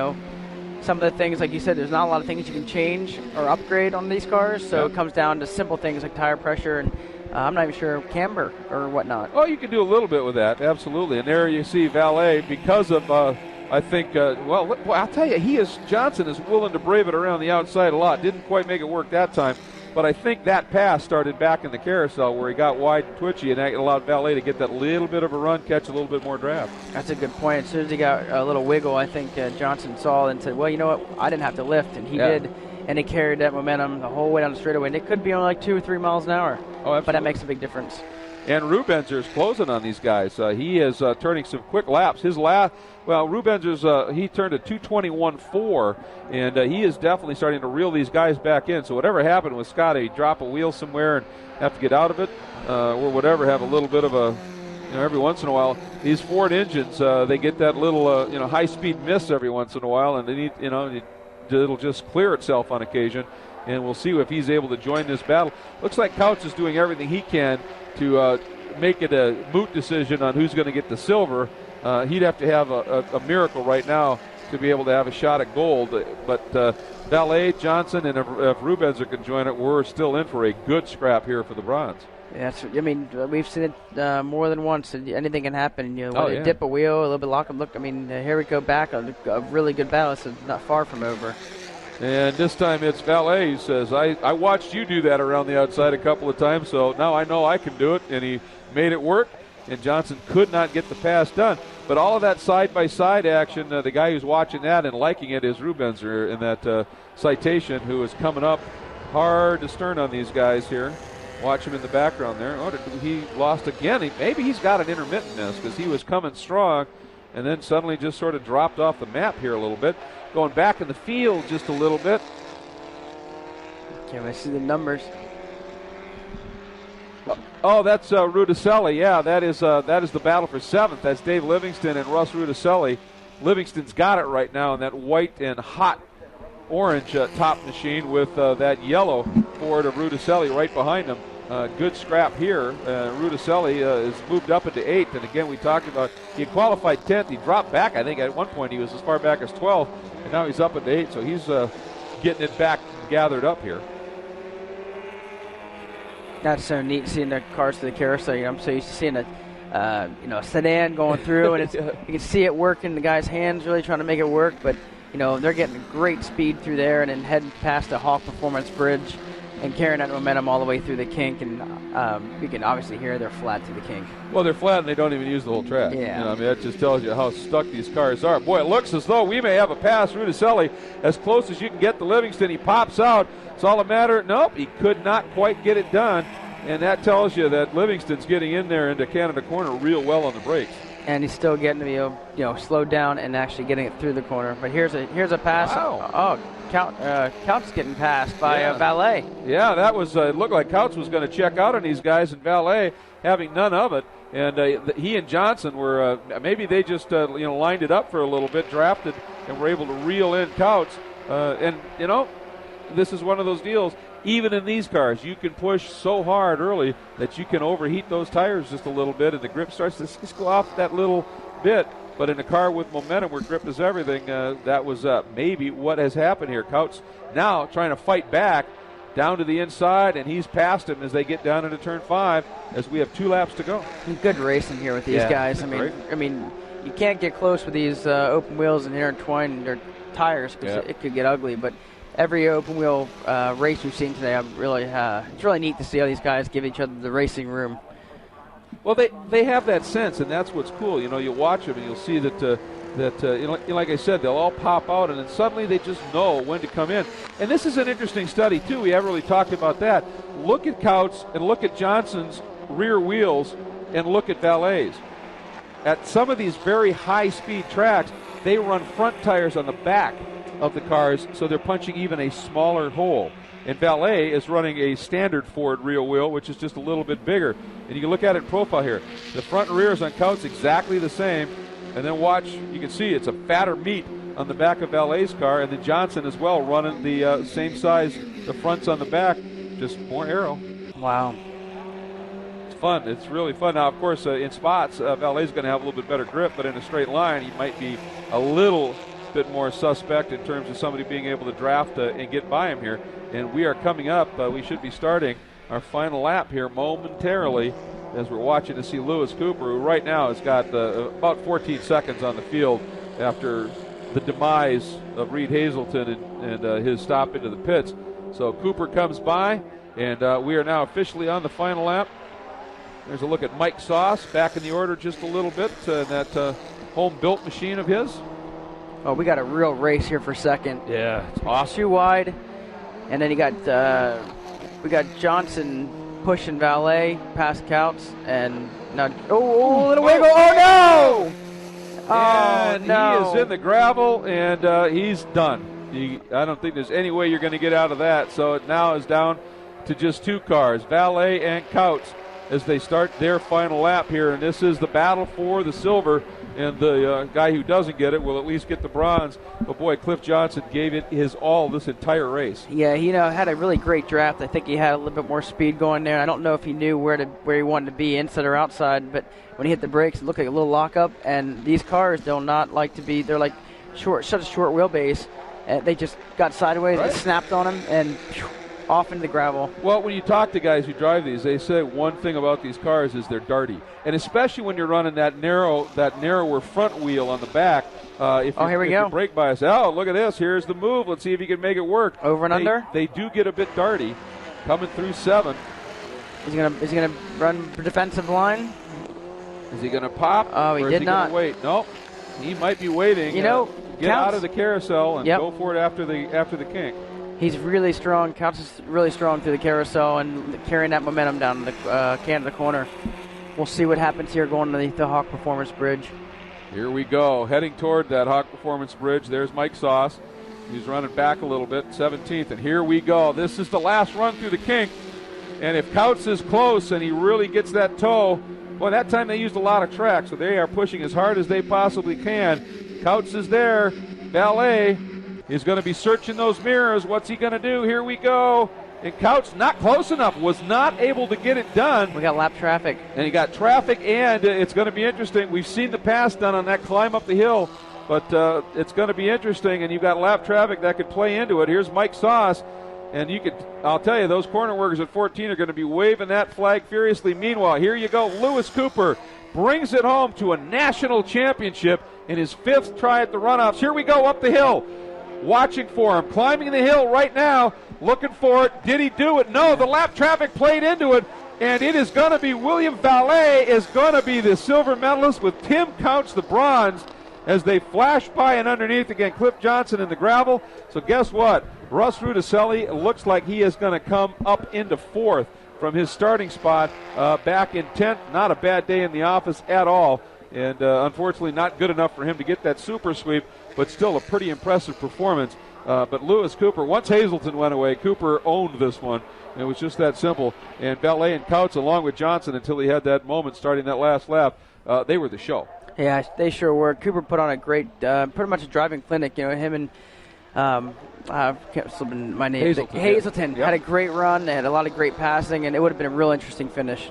Some of the things, like you said, there's not a lot of things you can change or upgrade on these cars, so it comes down to simple things like tire pressure and I'm not even sure camber or whatnot. Oh, you can do a little bit with that, absolutely. And there you see Valet, because of, I think, I'll tell you, Johnson is willing to brave it around the outside a lot. Didn't quite make it work that time. But I think that pass started back in the carousel where he got wide and twitchy, and that allowed Valet to get that little bit of a run, catch a little bit more draft. That's a good point. As soon as he got a little wiggle, I think Johnson saw and said, well, you know what, I didn't have to lift, and he did. And he carried that momentum the whole way down the straightaway. And it could be only like 2 or 3 miles an hour. Oh, absolutely. But that makes a big difference. And Rubenzer's closing on these guys. He is turning some quick laps. Rubenzer's, he turned a 2:21.4, and he is definitely starting to reel these guys back in. So whatever happened with Scott, he drop a wheel somewhere and have to get out of it, or whatever, have a little bit of a, every once in a while. These Ford engines, they get that little, high-speed miss every once in a while, and they need, it'll just clear itself on occasion. And we'll see if he's able to join this battle. Looks like Couch is doing everything he can to make it a moot decision on who's going to get the silver. He'd have to have a miracle right now to be able to have a shot at gold. But Valet, Johnson, and if Rubenzer can join it, we're still in for a good scrap here for the bronze. Yeah, we've seen it more than once. Anything can happen. Dip a wheel, a little bit lock and look. Here we go back. A really good battle. It's not far from over. And this time it's Valet who says, I watched you do that around the outside a couple of times, so now I know I can do it. And he made it work, and Johnson could not get the pass done. But all of that side-by-side action, the guy who's watching that and liking it is Rubenzer in that citation, who is coming up hard to stern on these guys here. Watch him in the background there. Oh, he lost again. Maybe he's got an intermittentness because he was coming strong. and then suddenly just sort of dropped off the map here a little bit. Going back in the field just a little bit. Can't see the numbers. Oh, that's Rudicelli. Yeah, that is the battle for 7th. That's Dave Livingston and Russ Rudicelli. Livingston's got it right now in that white and hot orange top machine with that yellow Ford of Rudicelli right behind him. Good scrap here. Rudicelli has moved up into 8th, and again we talked about he qualified 10th. He dropped back. I think at one point he was as far back as 12th, and now he's up into 8th. So he's getting it back gathered up here. That's so neat seeing the cars through the carousel. I'm so used to seeing a sedan going through, and it's, you can see it work in the guy's hands, really trying to make it work. But they're getting great speed through there, and then heading past the Hawk Performance Bridge, and carrying that momentum all the way through the kink. And you can obviously hear they're flat through the kink. Well, they're flat, and they don't even use the whole track. Yeah. That just tells you how stuck these cars are. Boy, it looks as though we may have a pass. Rudicelli as close as you can get to Livingston. He pops out. It's all a matter. Nope, he could not quite get it done. And that tells you that Livingston's getting in there into Canada Corner real well on the brakes. And he's still getting to be, slowed down and actually getting it through the corner. But here's a pass. Wow. Oh, Count's getting passed by Valet. Yeah, that was it looked like Couch was going to check out on these guys, and Valet having none of it. And he and Johnson were maybe they just lined it up for a little bit, drafted, and were able to reel in Couch. And this is one of those deals. Even in these cars, you can push so hard early that you can overheat those tires just a little bit, and the grip starts to just go off that little bit. But in a car with momentum where grip is everything, that was maybe what has happened here. Couch now trying to fight back down to the inside, and he's past him as they get down into turn 5 as we have 2 laps to go. Good racing here with these guys. I mean, you can't get close with these open wheels and intertwined their tires because it could get ugly, but every open wheel race we've seen today, it's really neat to see how these guys give each other the racing room. Well, they have that sense, and that's what's cool. You watch them and you'll see that like I said, they'll all pop out, and then suddenly they just know when to come in. And this is an interesting study too. We haven't really talked about that. Look at Couch and look at Johnson's rear wheels, and look at Valet's. At some of these very high-speed tracks, they run front tires on the back of the cars, so they're punching even a smaller hole. And Valet is running a standard Ford rear wheel, which is just a little bit bigger. And you can look at it in profile here. The front and rears on Couch exactly the same. And then watch, you can see it's a fatter meat on the back of Valet's car. And then Johnson as well running the same size, the fronts on the back, just more aero. Wow. It's fun. It's really fun. Now, of course, in spots, Valet's going to have a little bit better grip, but in a straight line, he might be a little bit more suspect in terms of somebody being able to draft and get by him here. And we are coming up. We should be starting our final lap here momentarily as we're watching to see Lewis Cooper, who right now has got about 14 seconds on the field after the demise of Reed Hazelton and his stop into the pits. So Cooper comes by, and we are now officially on the final lap. There's a look at Mike Sauce back in the order just a little bit in that home-built machine of his. Oh, we got a real race here for second. Yeah, it's awesome. 2 wide, and then we got Johnson pushing Valet past Couts, and now little wiggle. Oh no! And he is in the gravel, and he's done. I don't think there's any way you're going to get out of that. So it now is down to just 2 cars, Valet and Couts, as they start their final lap here. And this is the battle for the silver. And the guy who doesn't get it will at least get the bronze. But, boy, Cliff Johnson gave it his all this entire race. Yeah, he had a really great draft. I think he had a little bit more speed going there. I don't know if he knew where he wanted to be, inside or outside. But when he hit the brakes, it looked like a little lockup. And these cars do not like to be – they're like such a short wheelbase. And they just got sideways, right. It snapped on him, and off into the gravel. Well, when you talk to guys who drive these, they say one thing about these cars is they're darty, and especially when you're running that narrower front wheel on the back. If you brake bias, look at this. Here's the move. Let's see if you can make it work. Over and under. They do get a bit darty, coming through 7. Is he gonna run for defensive line? Is he gonna pop? Oh, he did not. Wait, nope. He might be waiting. Get out of the carousel and go for it after the kink. He's really strong. Couch is really strong through the carousel and carrying that momentum down the Canada Corner. We'll see what happens here going underneath the Hawk Performance Bridge. Here we go, heading toward that Hawk Performance Bridge. There's Mike Sauce. He's running back a little bit, 17th, and here we go. This is the last run through the kink, and if Couts is close and he really gets that toe, boy, that time they used a lot of track, so they are pushing as hard as they possibly can. Couts is there. Ballet is going to be searching those mirrors. What's he going to do? Here we go. And Couts not close enough, was not able to get it done. We got lap traffic. And he got traffic, and it's going to be interesting. We've seen the pass done on that climb up the hill, but it's going to be interesting, and you've got lap traffic that could play into it. Here's Mike Sauce, and I'll tell you, those corner workers at 14 are going to be waving that flag furiously. Meanwhile, here you go. Lewis Cooper brings it home to a national championship in his 5th try at the Runoffs. Here we go up the hill. Watching for him, climbing the hill right now, looking for it. Did he do it? No, the lap traffic played into it, and it is going to be William Valet is going to be the silver medalist with Tim Couts the bronze as they flash by and underneath again. Cliff Johnson in the gravel. So guess what? Russ Rudicelli looks like he is going to come up into 4th from his starting spot back in 10th. Not a bad day in the office at all, and unfortunately not good enough for him to get that super sweep, but still a pretty impressive performance. But Lewis Cooper, once Hazelton went away, Cooper owned this one. It was just that simple. And Ballet and Couts, along with Johnson, until he had that moment starting that last lap, they were the show. Yeah, they sure were. Cooper put on a great, pretty much a driving clinic. You know, him and I can't slip in my name. Hazelton had a great run. They had a lot of great passing, and it would have been a real interesting finish.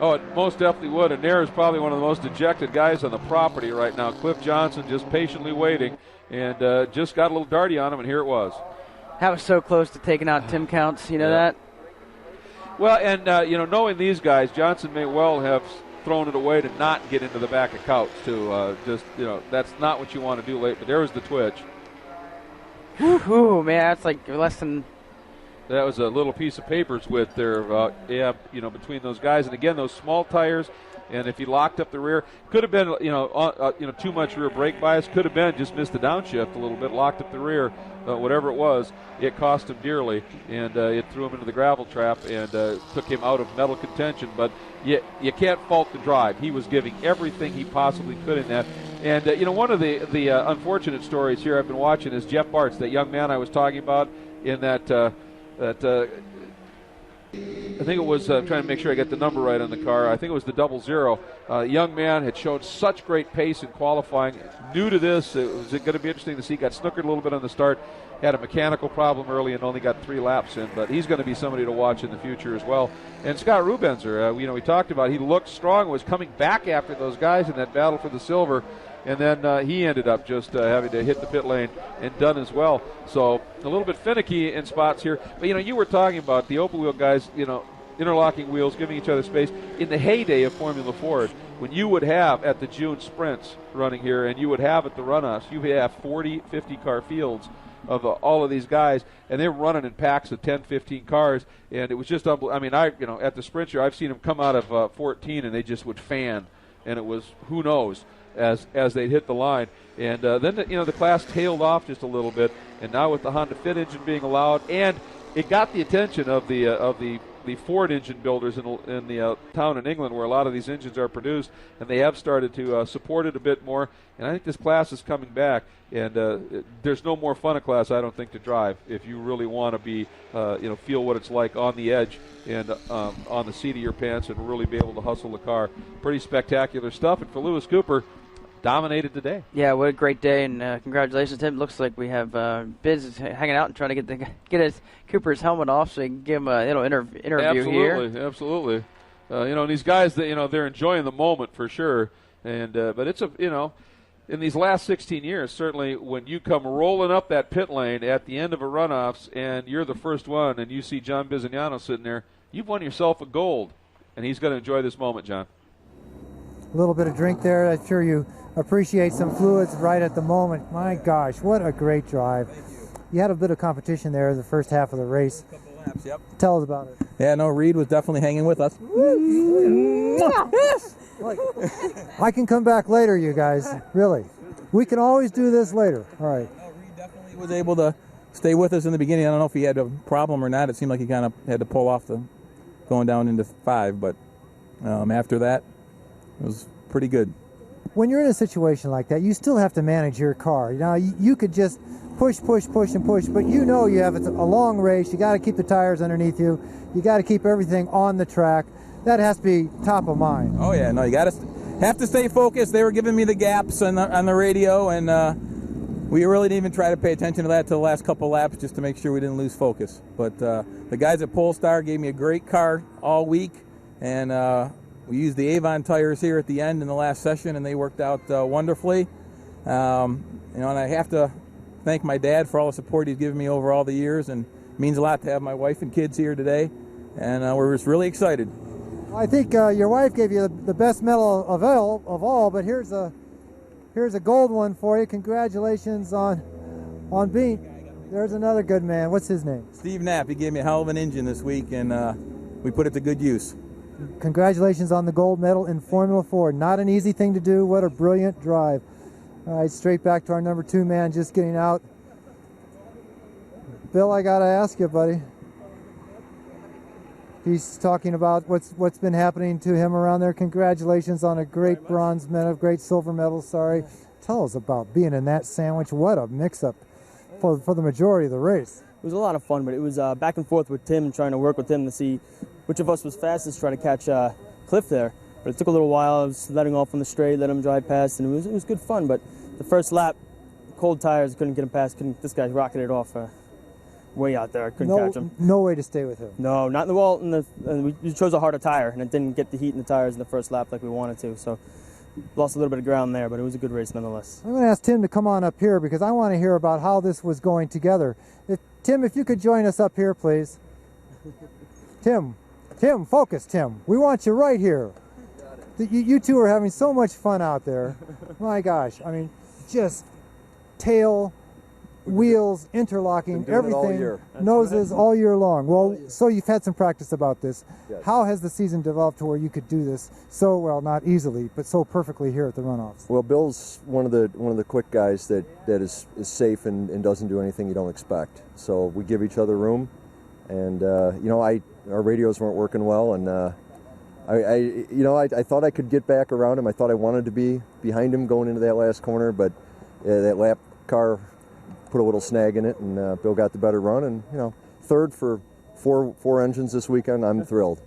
Oh, it most definitely would. And there is probably one of the most dejected guys on the property right now. Cliff Johnson just patiently waiting, and just got a little darty on him, and here it was. That was so close to taking out Tim Couts. You know that? Well, and, knowing these guys, Johnson may well have thrown it away to not get into the back of Couts, too. That's not what you want to do late, but there was the twitch. Ooh, man, that's like less than... That was a little piece of paper's width there, between those guys. And again, those small tires, and if he locked up the rear, could have been, too much rear brake bias. Could have been just missed the downshift a little bit, locked up the rear, whatever it was. It cost him dearly, and it threw him into the gravel trap and took him out of medal contention. But you can't fault the drive. He was giving everything he possibly could in that. And one of the unfortunate stories here I've been watching is Jeff Bartz, that young man I was talking about in that. I think it was, trying to make sure I get the number right on the car, I think it was the 00. Young man had shown such great pace in qualifying. New to this, it was going to be interesting to see. Got snookered a little bit on the start, had a mechanical problem early and only got 3 laps in, but he's going to be somebody to watch in the future as well. And Scott Rubenzer, we talked about, he looked strong, was coming back after those guys in that battle for the silver. And then he ended up just having to hit the pit lane and done as well. So a little bit finicky in spots here. But, you were talking about the open wheel guys, interlocking wheels, giving each other space. In the heyday of Formula Ford, when you would have at the June sprints running here and you would have at the Runoffs, you would have 40, 50-car fields of all of these guys, and they were running in packs of 10, 15 cars, and it was just unbelievable. I mean, at the sprint here, I've seen them come out of 14, and they just would fan, and it was, who knows, as they'd hit the line. And then the class tailed off just a little bit, and now with the Honda Fit engine being allowed, and it got the attention of the Ford engine builders in the town in England where a lot of these engines are produced, and they have started to support it a bit more. And I think this class is coming back, and there's no more fun a class, I don't think, to drive if you really want to be, feel what it's like on the edge and on the seat of your pants and really be able to hustle the car. Pretty spectacular stuff. And for Lewis Cooper, dominated today. Yeah, what a great day, and congratulations to him. Looks like we have Biz hanging out and trying to get his Cooper's helmet off so he can give him a little interview here. Absolutely. And these guys, they're enjoying the moment for sure. And but it's in these last 16 years, certainly when you come rolling up that pit lane at the end of a Runoffs and you're the first one and you see John Bizignano sitting there, you've won yourself a gold. And he's going to enjoy this moment, John. A little bit of drink there. I'm sure you appreciate some fluids right at the moment. My gosh, what a great drive. You had a bit of competition there the first half of the race. A couple laps, yep. Tell us about it. Yeah, no, Reed was definitely hanging with us. I can come back later, you guys. Really. We can always do this later. All right. No, Reed definitely was able to stay with us in the beginning. I don't know if he had a problem or not. It seemed like he kind of had to pull off going down into 5, but after that, it was pretty good. when you're in a situation like that, you still have to manage your car. You know, you could just push, but you know you have a long race. You got to keep the tires underneath you. You got to keep everything on the track. That has to be top of mind. Oh yeah, no, you have to stay focused. They were giving me the gaps on the radio, and we really didn't even try to pay attention to that till the last couple laps just to make sure we didn't lose focus. But the guys at Polestar gave me a great car all week, and we used the Avon tires here at the end in the last session, and they worked out wonderfully. And I have to thank my dad for all the support he's given me over all the years, and it means a lot to have my wife and kids here today, and we're just really excited. I think your wife gave you the best medal of all, but here's a gold one for you. Congratulations on being. There's another good man. What's his name? Steve Knapp. He gave me a hell of an engine this week, and we put it to good use. Congratulations on the gold medal in Formula Ford. Not an easy thing to do. What a brilliant drive. All right, straight back to our number 2 man just getting out. Bill, I got to ask you, buddy. He's talking about what's been happening to him around there. Congratulations on a great bronze medal, great silver medal, sorry. Tell us about being in that sandwich. What a mix-up for the majority of the race. It was a lot of fun, but it was back and forth with Tim, trying to work with him to see which of us was fastest, trying to catch Cliff there. But it took a little while. I was letting off on the straight, let him drive past, and it was good fun. But the first lap, cold tires, couldn't get him past. This guy rocketed it off way out there. I couldn't catch him. No way to stay with him. No, not in the wall. We chose a harder tire, and it didn't get the heat in the tires in the first lap like we wanted to. So lost a little bit of ground there, but it was a good race nonetheless. I'm going to ask Tim to come on up here because I want to hear about how this was going together. Tim, if you could join us up here, please. Tim, focus, Tim. We want you right here. You two are having so much fun out there. My gosh, I mean, just tail, wheels, interlocking, everything, noses all year long. Well, so you've had some practice about this. Yes. How has the season developed to where you could do this so well, not easily, but so perfectly here at the Runoffs? Well, Bill's one of the quick guys that is safe and doesn't do anything you don't expect. So we give each other room, and our radios weren't working well, and I thought I could get back around him. I thought I wanted to be behind him going into that last corner, but that lap car put a little snag in it, and Bill got the better run, and third for four engines this weekend. I'm thrilled.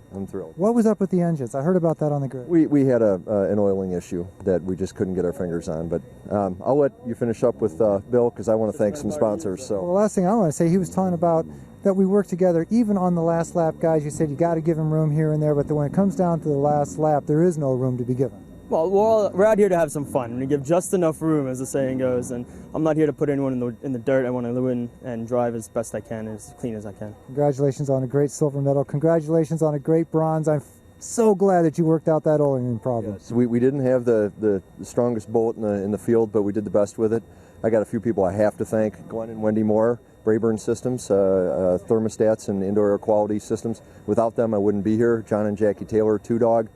What was up with the engines? I heard about that on the grid. We had an oiling issue that we just couldn't get our fingers on, but I'll let you finish up with Bill because I want to thank some sponsors. So well, the last thing I want to say, he was talking about that we work together even on the last lap, guys. You said you got to give him room here and there, but when it comes down to the last lap, there is no room to be given. Well, we're out here to have some fun and to give just enough room, as the saying goes. And I'm not here to put anyone in the dirt. I want to win and drive as best I can, as clean as I can. Congratulations on a great silver medal. Congratulations on a great bronze. I'm so glad that you worked out that oiling problem. Yes, we didn't have the strongest bolt in the field, but we did the best with it. I got a few people I have to thank: Glenn and Wendy Moore, Brayburn Systems, thermostats and indoor air quality systems. Without them, I wouldn't be here. John and Jackie Taylor, Two Dog.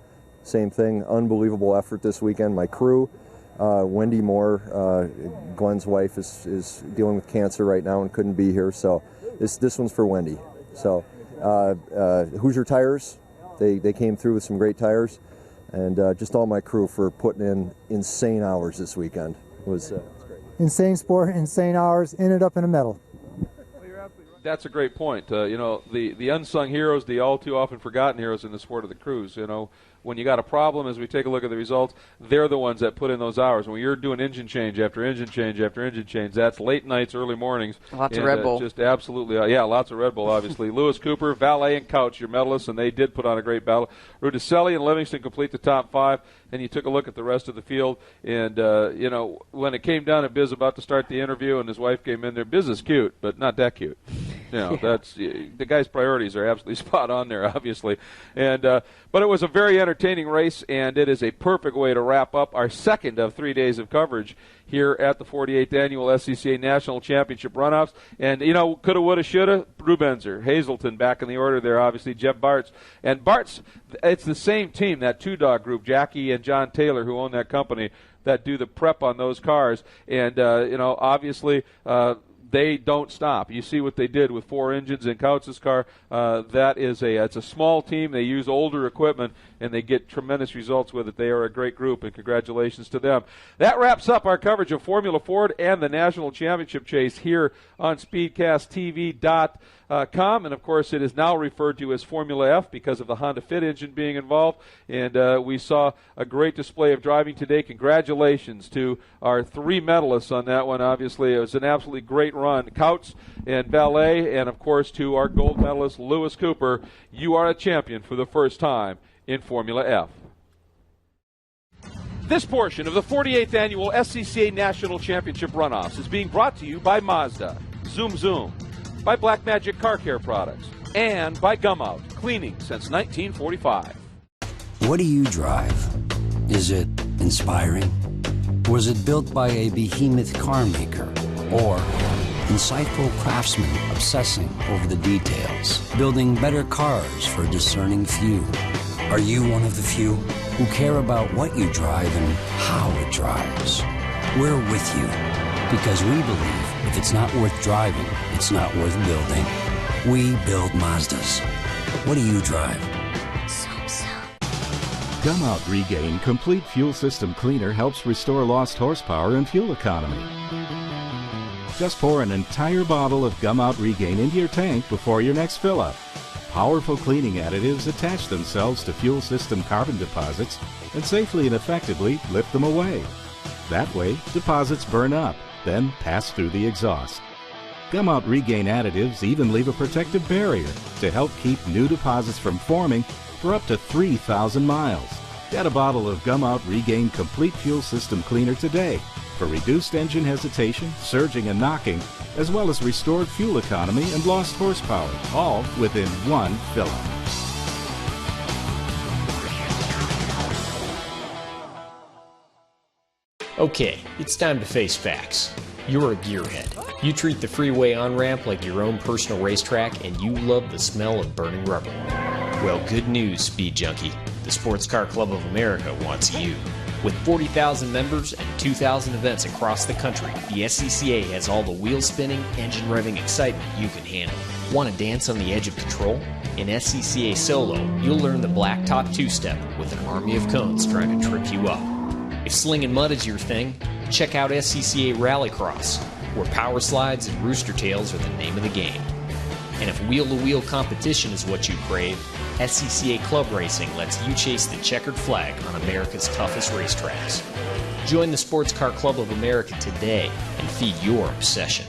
Same thing, unbelievable effort this weekend. My crew, Wendy Moore, Glenn's wife, is dealing with cancer right now and couldn't be here, so this one's for Wendy. So Hoosier Tires, they came through with some great tires, and just all my crew for putting in insane hours this weekend. It was great. Insane sport, insane hours, ended up in a medal. That's a great point. The unsung heroes, the all too often forgotten heroes in the sport of the cruise. When you got a problem, as we take a look at the results, they're the ones that put in those hours. When you're doing engine change after engine change after engine change, that's late nights, early mornings. Lots of Red Bull. Just absolutely, lots of Red Bull, obviously. Lewis Cooper, Valet, and Couch, your medalists, and they did put on a great battle. Rudicelli and Livingston complete the top 5. And you took a look at the rest of the field, and, when it came down to Biz about to start the interview and his wife came in there, Biz is cute, but not that cute. That's the guy's priorities are absolutely spot on there, obviously. But it was a very entertaining race, and it is a perfect way to wrap up our second of 3 days of coverage here at the 48th Annual SCCA National Championship Runoffs. And, coulda, woulda, shoulda, Brubenzer, Hazelton back in the order there, obviously, Jeb Bartz. And Bartz, it's the same team, that two-dog group, Jackie and John Taylor, who own that company, that do the prep on those cars. And, obviously, they don't stop. You see what they did with 4 engines in Kautz's car. It's a small team. They use older equipment, and they get tremendous results with it. They are a great group, and congratulations to them. That wraps up our coverage of Formula Ford and the National Championship Chase here on SpeedcastTV.com. And, of course, it is now referred to as Formula F because of the Honda Fit engine being involved. And we saw a great display of driving today. Congratulations to our 3 medalists on that one. Obviously, it was an absolutely great run. Kautz and Ballet, and, of course, to our gold medalist, Lewis Cooper. You are a champion for the first time in Formula F. This portion of the 48th Annual SCCA National Championship Runoffs is being brought to you by Mazda, Zoom Zoom, by Black Magic Car Care Products, and by Gumout, cleaning since 1945. What do you drive? Is it inspiring? Was it built by a behemoth car maker? Or insightful craftsmen obsessing over the details, building better cars for a discerning few? Are you one of the few who care about what you drive and how it drives? We're with you because we believe if it's not worth driving, it's not worth building. We build Mazdas. What do you drive? Gumout Regain Complete Fuel System Cleaner helps restore lost horsepower and fuel economy. Just pour an entire bottle of Gumout Regain into your tank before your next fill-up. Powerful cleaning additives attach themselves to fuel system carbon deposits and safely and effectively lift them away. That way, deposits burn up, then pass through the exhaust. Gumout Regain additives even leave a protective barrier to help keep new deposits from forming for up to 3,000 miles. Get a bottle of Gumout Regain Complete Fuel System Cleaner today for reduced engine hesitation, surging and knocking, as well as restored fuel economy and lost horsepower, all within one fill-up. Okay, it's time to face facts. You're a gearhead. You treat the freeway on-ramp like your own personal racetrack, and you love the smell of burning rubber. Well, good news, Speed Junkie. The Sports Car Club of America wants you. With 40,000 members and 2,000 events across the country, the SCCA has all the wheel-spinning, engine-revving excitement you can handle. Want to dance on the edge of control? In SCCA Solo, you'll learn the blacktop two-step with an army of cones trying to trip you up. If slinging mud is your thing, check out SCCA Rallycross, where power slides and rooster tails are the name of the game. And if wheel-to-wheel competition is what you crave, SCCA Club Racing lets you chase the checkered flag on America's toughest racetracks. Join the Sports Car Club of America today and feed your obsession.